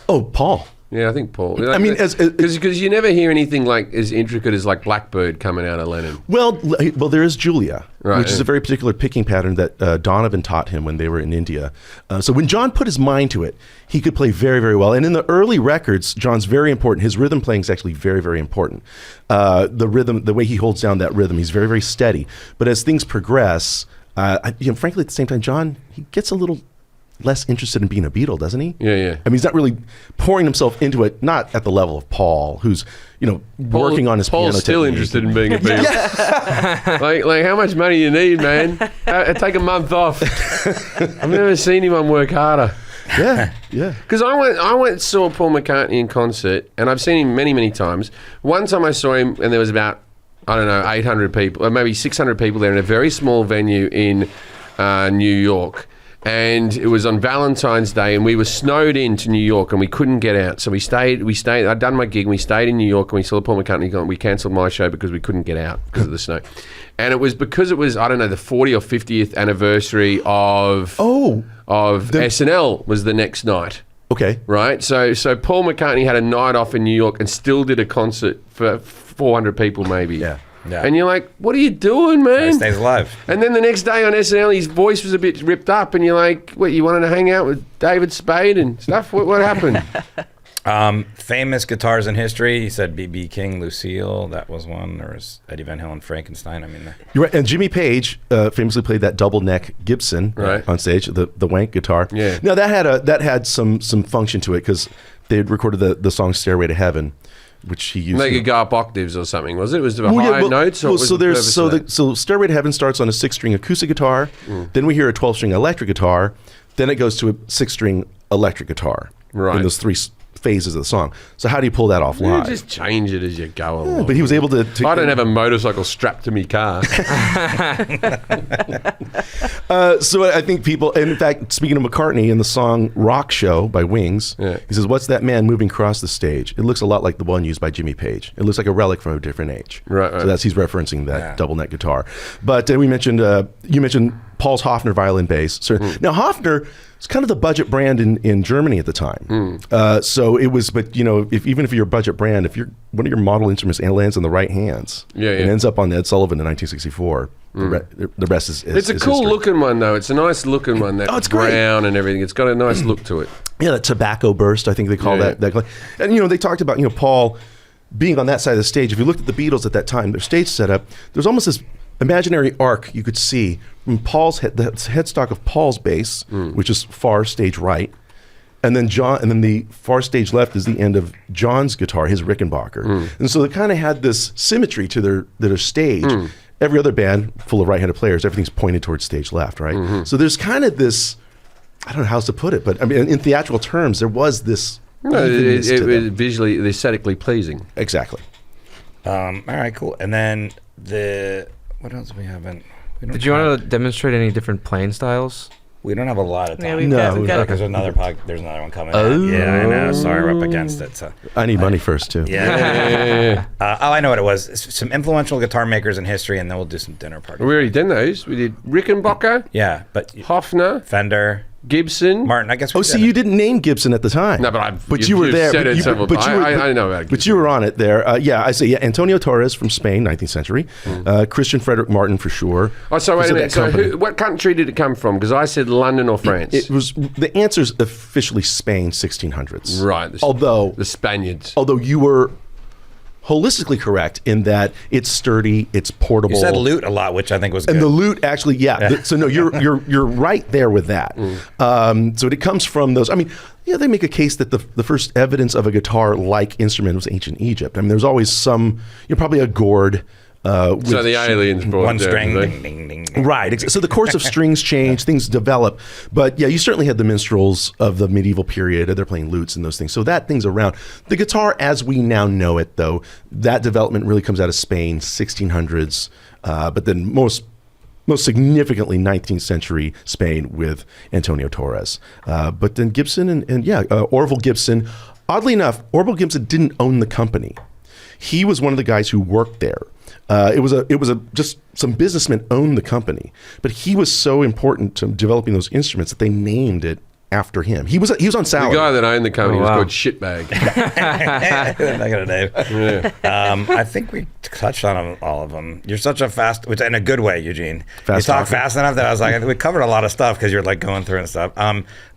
Oh, Paul. Yeah, I think Paul. I mean, because you never hear anything like as intricate as like Blackbird coming out of Lennon. Well, there is Julia, Right, which is a very particular picking pattern that Donovan taught him when they were in India. So when John put his mind to it, he could play very, very well. And in the early records, John's very important. His rhythm playing is actually very, very important. The rhythm, the way he holds down that rhythm, he's very, very steady. But as things progress, frankly, at the same time, John, he gets a little less interested in being a Beatle, doesn't he? Yeah. I mean, he's not really pouring himself into it, not at the level of Paul, who's, working on his piano Paul's still technique. interested in being a Beatle. like how much money you need, man? Take a month off. I've never seen anyone work harder. Yeah. Because I went and saw Paul McCartney in concert, and I've seen him many, many times. One time I saw him, and there was about, 800 people, or maybe 600 people there in a very small venue in New York. And it was on Valentine's Day, and we were snowed into New York, and we couldn't get out. So we stayed. I'd done my gig, and we stayed in New York, and we saw Paul McCartney go, and we cancelled my show because we couldn't get out because of the snow. And it was because it was, the 40th or 50th anniversary of SNL was the next night. Okay. Right? So Paul McCartney had a night off in New York and still did a concert for 400 people maybe. Yeah. And you're like, what are you doing, man? He stays alive. And then the next day on SNL, his voice was a bit ripped up, and you're like, what, you wanted to hang out with David Spade and stuff? What happened? Famous guitars in history. He said B.B. King, Lucille. That was one. There was Eddie Van Halen, Frankenstein. I mean, You're right. And Jimmy Page famously played that double neck Gibson on stage, the wank guitar. Yeah. Now that had some function to it because they had recorded the song "Stairway to Heaven," which he used. They could go up octaves or something, was it? Was it higher notes? Or so "Stairway to Heaven" starts on a 6-string acoustic guitar. Then we hear a 12-string electric guitar. Then it goes to a 6-string electric guitar. Right. In those 3 phases of the song. So how do you pull that off live? Just change it as you go along. But he was able to I don't have a motorcycle strapped to me car. So I think people, and in fact, speaking of McCartney, in the song "Rock Show" by Wings, he says, "What's that man moving across the stage? It looks a lot like the one used by Jimmy Page. It looks like a relic from a different age." Right. So he's referencing that double neck guitar. But you mentioned Paul's Hofner violin bass. So now Hofner is kind of the budget brand in Germany at the time. So it was, but even if you're a budget brand, if one of your model instruments lands in the right hands, it ends up on Ed Sullivan in 1964. The rest is it's a cool history. looking one though. It's a nice looking one. It's brown and everything. It's got a nice look to it. Yeah, that tobacco burst, I think they call that. And they talked about Paul being on that side of the stage. If you looked at the Beatles at that time, their stage setup, there's almost this imaginary arc you could see from Paul's the headstock of Paul's bass, which is far stage right, and then the far stage left is the end of John's guitar, his Rickenbacker, and so they kind of had this symmetry to their stage. Every other band full of right-handed players, everything's pointed towards stage left, right? So there's kind of this, I don't know how else to put it, but I mean, in theatrical terms, there was this. No, it was visually, aesthetically pleasing. Exactly. all right, cool. And then what else we haven't? Did you want to demonstrate any different playing styles? We don't have a lot of time. Yeah, we've got Because there's another one coming. Yeah, I know. Sorry, we're up against it. So I need money first too. Yeah. I know what it was. Some influential guitar makers in history, and then we'll do some dinner party. We already done those. We did Rickenbacker, Yeah, but Hofner, Fender, Gibson. Martin. I guess. Oh, see, you didn't name Gibson at the time. No, but you were you've there. said it several times. I know about Gibson. But you were on it there. I say, Antonio Torres from Spain, 19th century. Christian Frederick Martin for sure. Oh, so wait Was a it minute. that company? So what country did it come from? Because I said London or France. It was the answer's officially Spain, 1600s. Right. The Spaniards. Although you were holistically correct in that it's sturdy, it's portable. You said loot a lot, which I think was good. And the loot actually, so no, you're right there with that. So it comes from those. I mean, they make a case that the first evidence of a guitar-like instrument was ancient Egypt. I mean, there's always some, probably a gourd. So the aliens brought one it down, string, did ding, ding, ding, ding. Right. So the course of strings change, things develop. But yeah, you certainly had the minstrels of the medieval period. They're playing lutes and those things. So that thing's around. The guitar, as we now know it, though, that development really comes out of Spain, 1600s. But then most significantly 19th century Spain with Antonio Torres. But then Gibson and Orville Gibson. Oddly enough, Orville Gibson didn't own the company. He was one of the guys who worked there. It was just some businessmen owned the company, but he was so important to developing those instruments that they named it after him. He was on salary. The guy that owned the company was wow. called Shitbag. I got a name. Yeah. I think we touched on all of them. You're such a fast, which in a good way, Eugene. Fast you talk talker. fast enough that I was like, we covered a lot of stuff because you're like going through and stuff.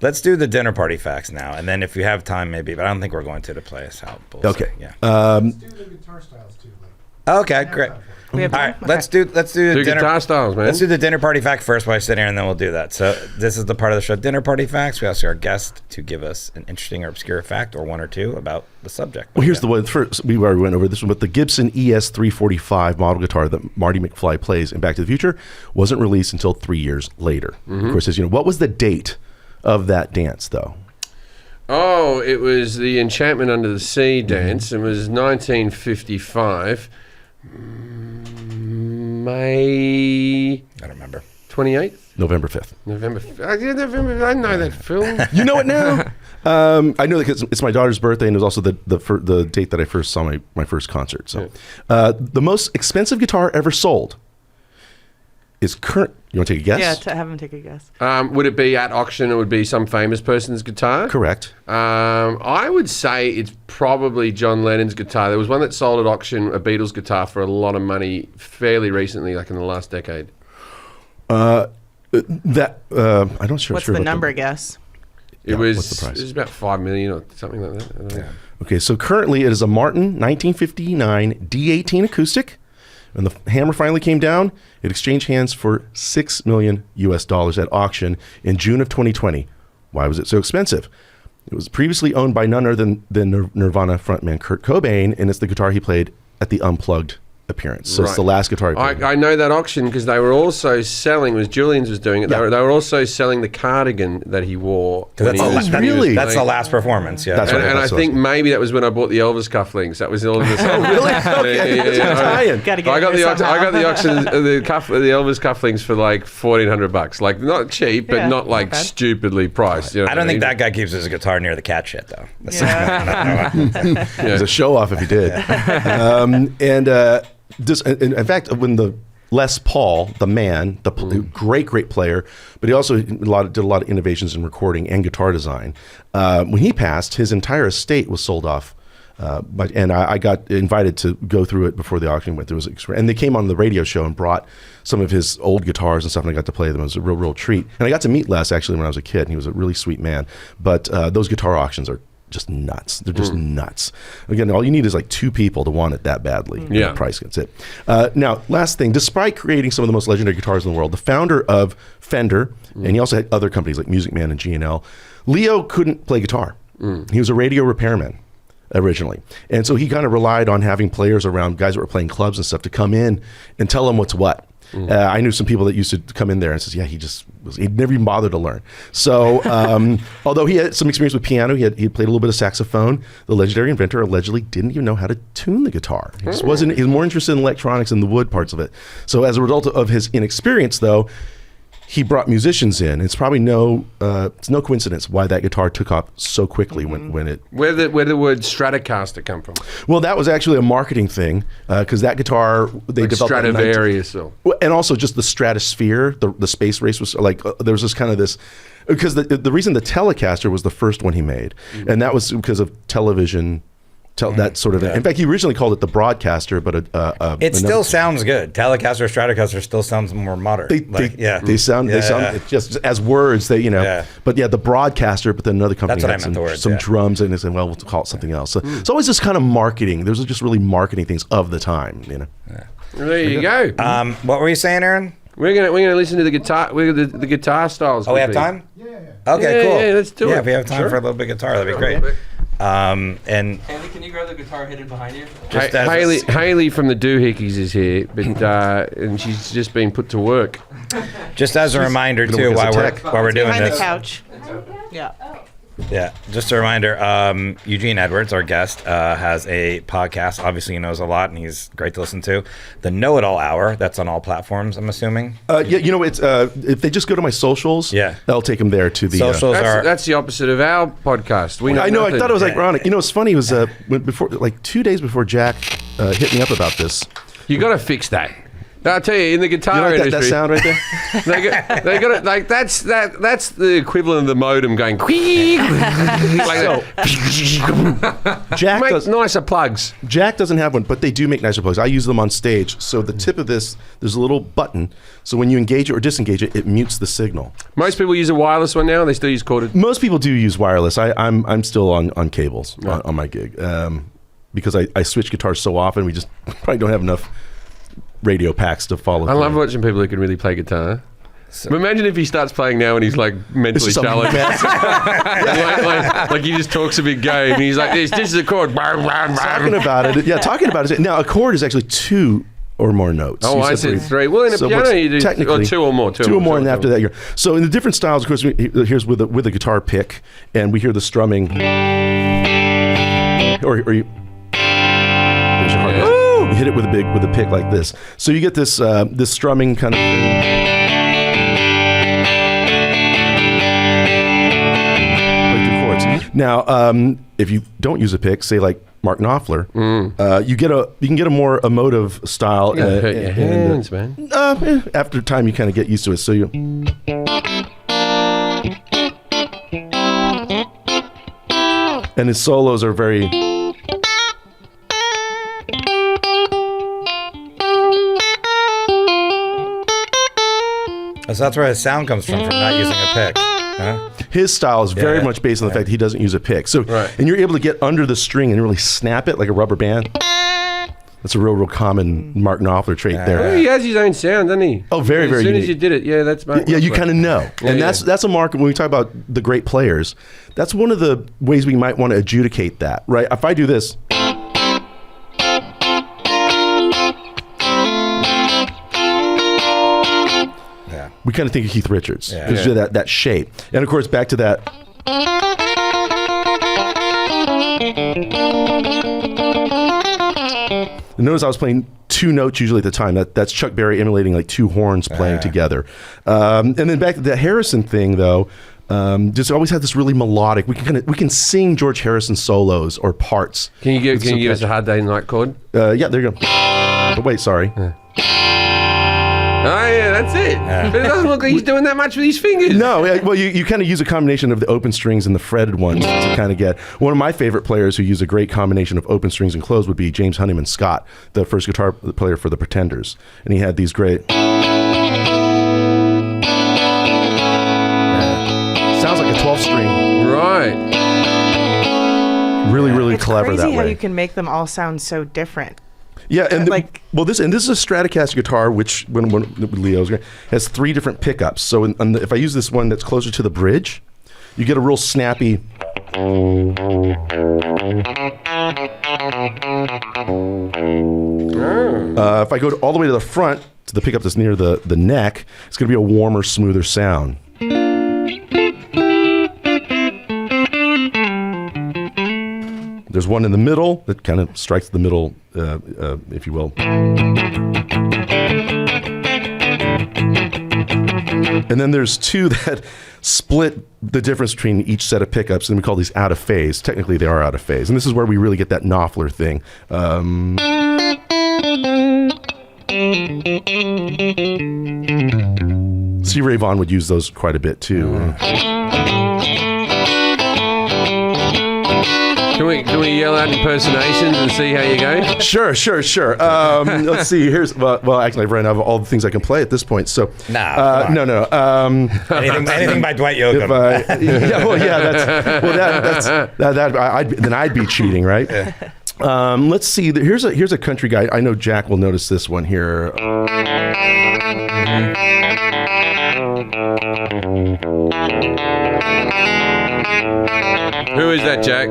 Let's do the dinner party facts now, and then if you have time, maybe. But I don't think we're going to play us out. Okay. Yeah. Let's do the guitar styles too. Okay, great. We have All time? right, Okay. let's do Two dinner. guitar styles, man. Let's do the dinner party fact first while I sit here, and then we'll do that. So this is the part of the show, dinner party facts. We ask our guest to give us an interesting or obscure fact, or one or two, about the subject. Well, here's the one. First, we already went over this one, but the Gibson ES-345 model guitar that Marty McFly plays in Back to the Future wasn't released until 3 years later. Of course, as you know, what was the date of that dance, though? Oh, it was the Enchantment Under the Sea dance. It was 1955. May I don't remember. 28th? November 5th. November. I know that film. You know it now. I know that because it's my daughter's birthday, and it was also the date that I first saw my first concert. So, the most expensive guitar ever sold is current. You want to take a guess? Yeah, to have him take a guess. Would it be at auction? It would be some famous person's guitar. Correct. I would say it's probably John Lennon's guitar. There was one that sold at auction, a Beatles guitar, for a lot of money fairly recently, like in the last decade. I don't sure. What's sure the about number guess? It Yeah, was. what's the price? It was about $5 million or something like that. I don't know. Okay, so currently it is a Martin 1959 D18 acoustic. When the hammer finally came down, it exchanged hands for $6 million at auction in June of 2020. Why was it so expensive? It was previously owned by none other than Nirvana frontman Kurt Cobain, and it's the guitar he played at the Unplugged appearance. So it's the last guitar he played. I know that auction because they were also selling, was Julian's was doing it, Yeah. they were also selling the cardigan that he wore. when That's, he the, was- la- when he was Really? that's the playing. last performance. Yeah. That's And, right. and I That's think awesome. maybe that was when I bought the Elvis cufflinks. That was all in the same. Really? Okay. Yeah. Italian. Gotta get I got in the there auction, I got the somehow. auction, the Elvis cufflinks for like $1,400. Like not cheap, but Yeah, not like not bad. stupidly priced. You know I don't what think mean? that guy keeps his guitar near the cat shit though. That's Yeah. It was a show off if he did. In fact, when the Les Paul, the man, the great player, but he also did a lot of innovations in recording and guitar design. When he passed, his entire estate was sold off. And I got invited to go through it before the auction went through. And they came on the radio show and brought some of his old guitars and stuff, and I got to play them. It was a real treat. And I got to meet Les actually when I was a kid, and he was a really sweet man. But those guitar auctions are just nuts. They're just nuts. Again, all you need is like two people to want it that badly. Yeah. The price gets it. Now, last thing, despite creating some of the most legendary guitars in the world, the founder of Fender, and he also had other companies like Music Man and G&L, Leo couldn't play guitar. He was a radio repairman originally. And so he kind of relied on having players around, guys that were playing clubs and stuff, to come in and tell him what's what. I knew some people that used to come in there and says, yeah, he'd never even bothered to learn. So although he had some experience with piano, he played a little bit of saxophone. The legendary inventor allegedly didn't even know how to tune the guitar. He just wasn't. He was more interested in electronics and the wood parts of it. So as a result of his inexperience, though, he brought musicians in. It's probably it's no coincidence why that guitar took off so quickly when it. Where the word Stratocaster come from? Well, that was actually a marketing thing because that guitar they Like developed in Stradivarius. and also just the stratosphere, the space race was like there was this kind of this because the reason the Telecaster was the first one he made, and that was because of television. That sort of. In fact, he originally called it the Broadcaster, but it still sounds good. Telecaster, Stratocaster still sounds more modern. They sound just as words. But the Broadcaster. But then another company That's what had I meant, some drums, and they said, well, we'll call it something else. So it's always just kind of marketing. There's just really marketing things of the time. There you go. What were you saying, Aaron? We're gonna listen to the guitar. The guitar styles. Oh, we have time? Yeah. Okay, Yeah, cool. yeah, let's do it. Yeah, if we have time Sure. for a little bit of guitar, that'd be great. And Andy, can you grab the guitar hidden behind you? just as Haley from the Doohickeys is here, but and she's just been put to work. a reminder gonna too, work as while a we're tech. doing Behind the this. couch. Yeah. Yeah, just a reminder. Eugene Edwards, our guest, has a podcast. Obviously, he knows a lot, and he's great to listen to. The Know It All Hour. That's on all platforms, I'm assuming. It's if they just go to my socials, that'll take them there to the Socials are. That's the opposite of our podcast. We know I know. nothing. I thought it was ironic. What's funny was before, like 2 days before Jack hit me up about this. You got to fix that. I'll tell you, in the guitar You like that industry, sound right there? they got it. Like that's the equivalent of the modem going quick. Like Jack make does. nicer plugs. Jack doesn't have one, but they do make nicer plugs. I use them on stage. So the tip of this, there's a little button. So when you engage it or disengage it, it mutes the signal. Most people use a wireless one now. They still use corded. Most people do use wireless. I'm still on cables on my gig because I switch guitars so often. We just probably don't have enough radio packs to follow. I love watching people who can really play guitar. But imagine if he starts playing now and he's like mentally challenged. like he just talks a big game and he's like, this is a chord. Talking about it. Yeah, talking about it. Now a chord is actually 2 or more notes. Oh, I said 3. Well, in a piano you do technically 2 or more. 2 or more, and after that you're. So in the different styles, of course, here's with a guitar pick, and we hear the strumming. Or you. There's your hard note. You hit it with a pick like this. So you get this this strumming kind of like 2 chords. Now, if you don't use a pick, say like Mark Knopfler, you can get a more emotive style. Hurt your hands, man. After time, you kind of get used to it. So you. And his solos are very. So that's where his sound comes from not using a pick. Huh? His style is very much based on the fact that he doesn't use a pick. So, and you're able to get under the string and really snap it like a rubber band. That's a real common Mark Knopfler trait there. Oh, he has his own sound, doesn't he? Oh, very, very As soon unique. as you did it, that's Mark. Yeah, you kind of know. Yeah, and that's a mark when we talk about the great players. That's one of the ways we might want to adjudicate that, right? If I do this. We kind of think of Keith Richards because that shape. And of course, back to that. And notice I was playing 2 notes usually at the time. That's Chuck Berry emulating like 2 horns playing together. And then back to the Harrison thing, though. Just always had this really melodic. We can sing George Harrison solos or parts. Can you give us a Hard Day Night chord? Yeah, there you go. But wait, sorry. Oh, yeah, that's it. But it doesn't look like he's doing that much with his fingers. No, well, you kind of use a combination of the open strings and the fretted ones to kind of get. One of my favorite players who use a great combination of open strings and closed would be James Honeyman Scott, the first guitar player for the Pretenders. And he had these great. Sounds like a 12-string. Right. Really, really It's clever crazy that how way. you can make them all sound so different. Yeah, and this is a Stratocaster guitar, which when Leo's has 3 different pickups. So if I use this one that's closer to the bridge, you get a real snappy. If I go all the way to the front, to the pickup that's near the neck, it's going to be a warmer, smoother sound. There's one in the middle that kind of strikes the middle, if you will. And then there's two that split the difference between each set of pickups, and we call these out of phase. Technically, they are out of phase. And this is where we really get that Knopfler thing. Stevie Ray Vaughan would use those quite a bit, too. Can we yell out impersonations and see how you go? Sure. Let's see. Well, actually, I've run out of all the things I can play at this point. So No. Anything by Dwight Yoakam. Then I'd be cheating, right? Let's see. Here's a country guy. I know Jack will notice this one here. Who is that, Jack?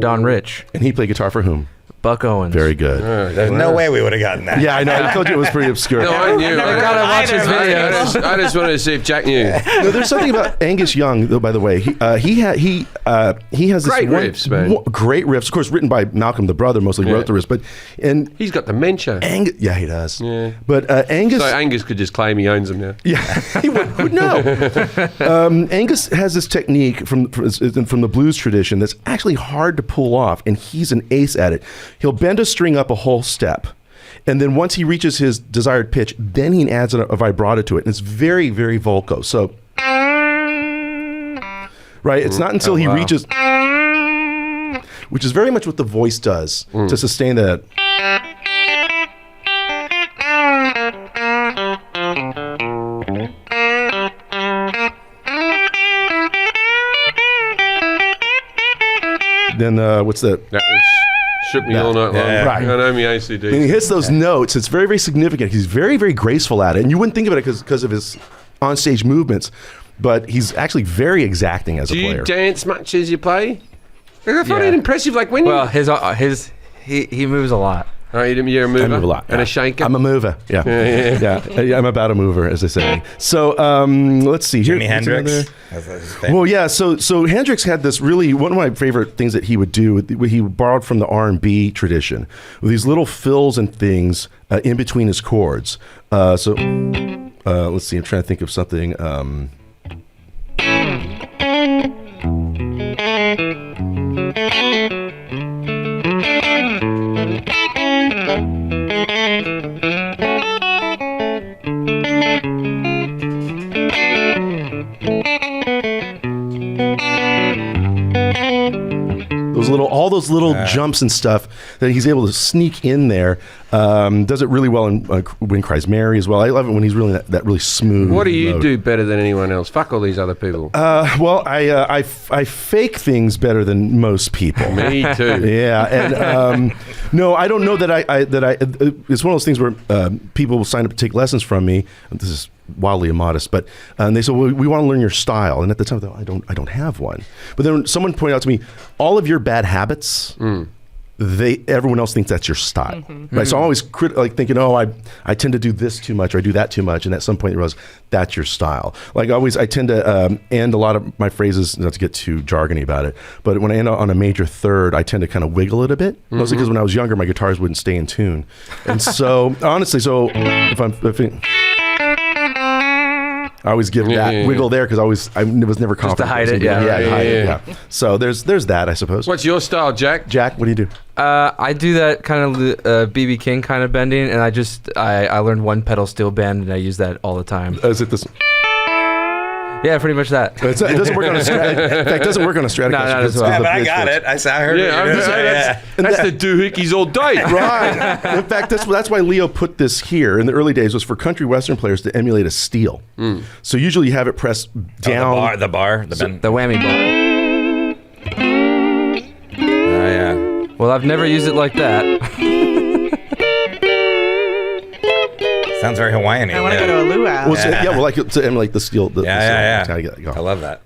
Don Rich. And he played guitar for whom? Buck Owens. Very good. There's no way we would have gotten that. Yeah, I know. I told you it was pretty obscure. No, I knew. Never I gotta watch his videos. I just wanted to see if Jack knew. No, there's something about Angus Young, though. By the way, he has this Great riffs, man. Great riffs, of course, written by Malcolm, the brother, mostly wrote the riffs. But He's got dementia. yeah, he does. Yeah. But Angus, So Angus could just claim he owns them now. yeah, he would know. Angus has this technique from the blues tradition that's actually hard to pull off, and he's an ace at it. He'll bend a string up a whole step, and then once he reaches his desired pitch, then he adds a vibrato to it, and it's very, very vocal. So, right, it's not until he reaches, which is very much what the voice does to sustain that. Then what's that? That was shook me all night long. Yeah. Right. I know me ACD. And he hits those notes. It's very, very significant. He's very, very graceful at it. And you wouldn't think of it because of his onstage movements, but he's actually very exacting as a Do you player. dance much as you play? I find Yeah. it impressive. Like when Well, he moves a lot. you're a mover I move a lot. and yeah. a shaker. I'm a mover. Yeah. Yeah. I'm about a mover, as they say. So let's see. Jimi Here's Hendrix. another- That's his thing. Well, yeah. So Hendrix had this really one of my favorite things that he would do. He borrowed from the R&B tradition with these little fills and things in between his chords. Let's see. I'm trying to think of something. All those little jumps and stuff that he's able to sneak in there. Does it really well in When Cries Mary as well. I love it when he's really that really smooth. What do you mode. do better than anyone else? Fuck all these other people. Well, I fake things better than most people. Me too. Yeah, and no, I don't know that I. It's one of those things where people will sign up to take lessons from me. This is wildly immodest, but they said, "Well, we want to learn your style." And at the time, I thought, I don't have one. But then someone pointed out to me, all of your bad habits. Everyone else thinks that's your style, right? So I'm always thinking, I tend to do this too much or I do that too much, and at some point you realize that's your style. Like I tend to end a lot of my phrases, not to get too jargony about it, but when I end on a major third, I tend to kind of wiggle it a bit, mostly because when I was younger, my guitars wouldn't stay in tune, and so honestly, I always give that wiggle there because I was never confident. to hide it, to hide it, yeah. So there's that, I suppose. What's your style, Jack? Jack, what do you do? I do that kind of BB King kind of bending, and I learned one pedal steel bend, and I use that all the time. Is it this? Yeah, pretty much that. It doesn't work on a Stratocaster. In fact, it doesn't work on a Stratocaster. No, not as It's well. Yeah, the but I pitch got pitch. it. I heard it. Yeah, I'm just saying that's the doohickeys all day. Right. In fact, that's why Leo put this here. In the early days, was for country western players to emulate a steel. So usually you have it pressed down. The bar, the bend. The whammy bar. Oh, yeah. Well, I've never used it like that. Sounds very Hawaiian-y. I want to go to a luau. Well, like to emulate the steel. Yeah. That's how you get it I going. love that.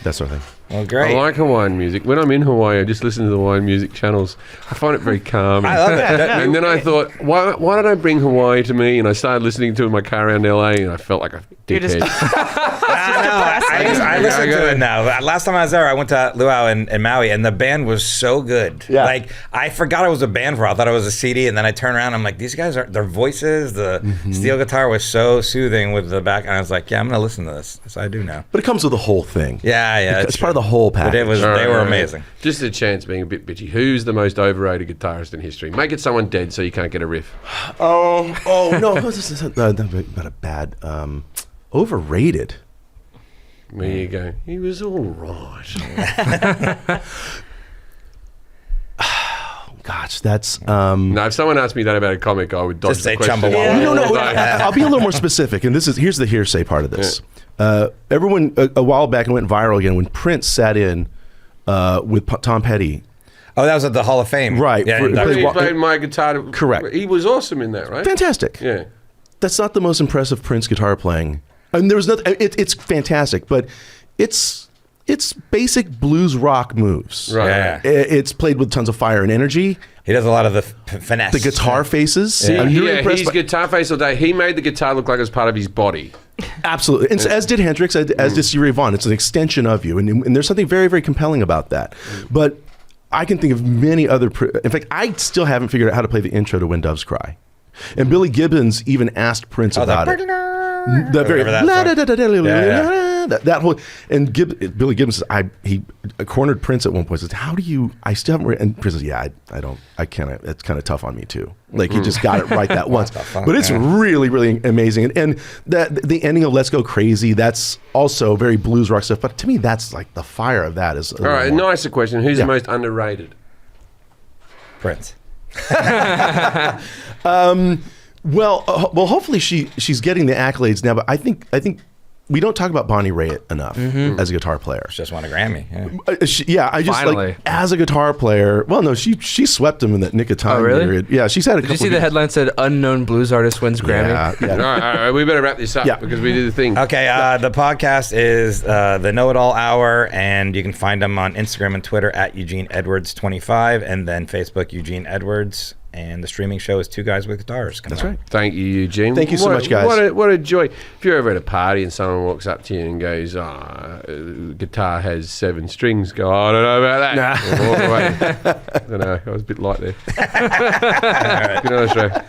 That sort of thing. Well, great. I like Hawaiian music. When I'm in Hawaii, I just listen to the Hawaiian music channels. I find it very calming. I love it. And then I thought, why did I bring Hawaii to me? And I started listening to it in my car around LA, and I felt like a You're just- dickhead. I listen to it now. Last time I was there, I went to Luau and Maui, and the band was so good. Yeah. Like, I forgot it was a band for a while. I thought it was a CD, and then I turned around, and I'm like, these guys are, their voices, the steel guitar was so soothing with the back, and I was like, yeah, I'm going to listen to this. So I do now. But it comes with the whole thing. Yeah. It's part of the whole But package. it was, All they right, were all right. amazing. Just a chance being a bit bitchy. Who's the most overrated guitarist in history? Make it someone dead so you can't get a riff. Oh no, this is not a bad. Overrated. There you go. He was all right. Gosh, that's. No, if someone asked me that about a comic, I would dodge Just the say question. Chumbawamba. No, all day. I'll be a little more specific, and here's the hearsay part of this. Everyone a while back, it went viral again when Prince sat in with Tom Petty. Oh, that was at the Hall of Fame. Right. Yeah, For- induction. He played my guitar. Correct. He was awesome in that, right? Fantastic. Yeah. That's not the most impressive Prince guitar playing. And there was nothing. It's fantastic, but it's basic blues rock moves. Right. Yeah. It's played with tons of fire and energy. He does a lot of the finesse. The guitar faces. Yeah. I'm really Yeah, impressed his by- guitar face all day. He made the guitar look like it was part of his body. Absolutely. And as did Hendrix, as did Stevie Ray Vaughan. It's an extension of you. And there's something very, very compelling about that. But I can think of many other. In fact, I still haven't figured out how to play the intro to When Doves Cry. And Billy Gibbons even asked Prince about it. The very that whole and Billy Gibbons says he cornered Prince at one point. Says, "How do you? I still haven't." And Prince says, "Yeah, I can't. It's kind of tough on me too. Like he just got it right that once. But it's really, really amazing. And the ending of Let's Go Crazy. That's also very blues rock stuff. But to me, that's like the fire of that is. All right, nicer question. Who's the most underrated? Prince. Well, hopefully she's getting the accolades now. But I think we don't talk about Bonnie Raitt enough as a guitar player. Just won a Grammy. Yeah. I just Finally. like as a guitar player. Well, no, she swept him in that Nick of Time Oh, really? period. Yeah, she's had a Did couple. you see the headline said unknown blues artist wins Grammy? Yeah. All right, we better wrap this up Yeah. because we did the thing. Okay, the podcast is the Know It All Hour, and you can find them on Instagram and Twitter at Eugene Edwards 25, and then Facebook Eugene Edwards. And the streaming show is Two Guys with Guitars. That's right. Thank you, Eugene. Thank you so much, guys. What a joy. If you're ever at a party and someone walks up to you and goes, guitar has 7 strings, go, I don't know about that. And walk away. I don't know. I was a bit light there. Good night, Australia.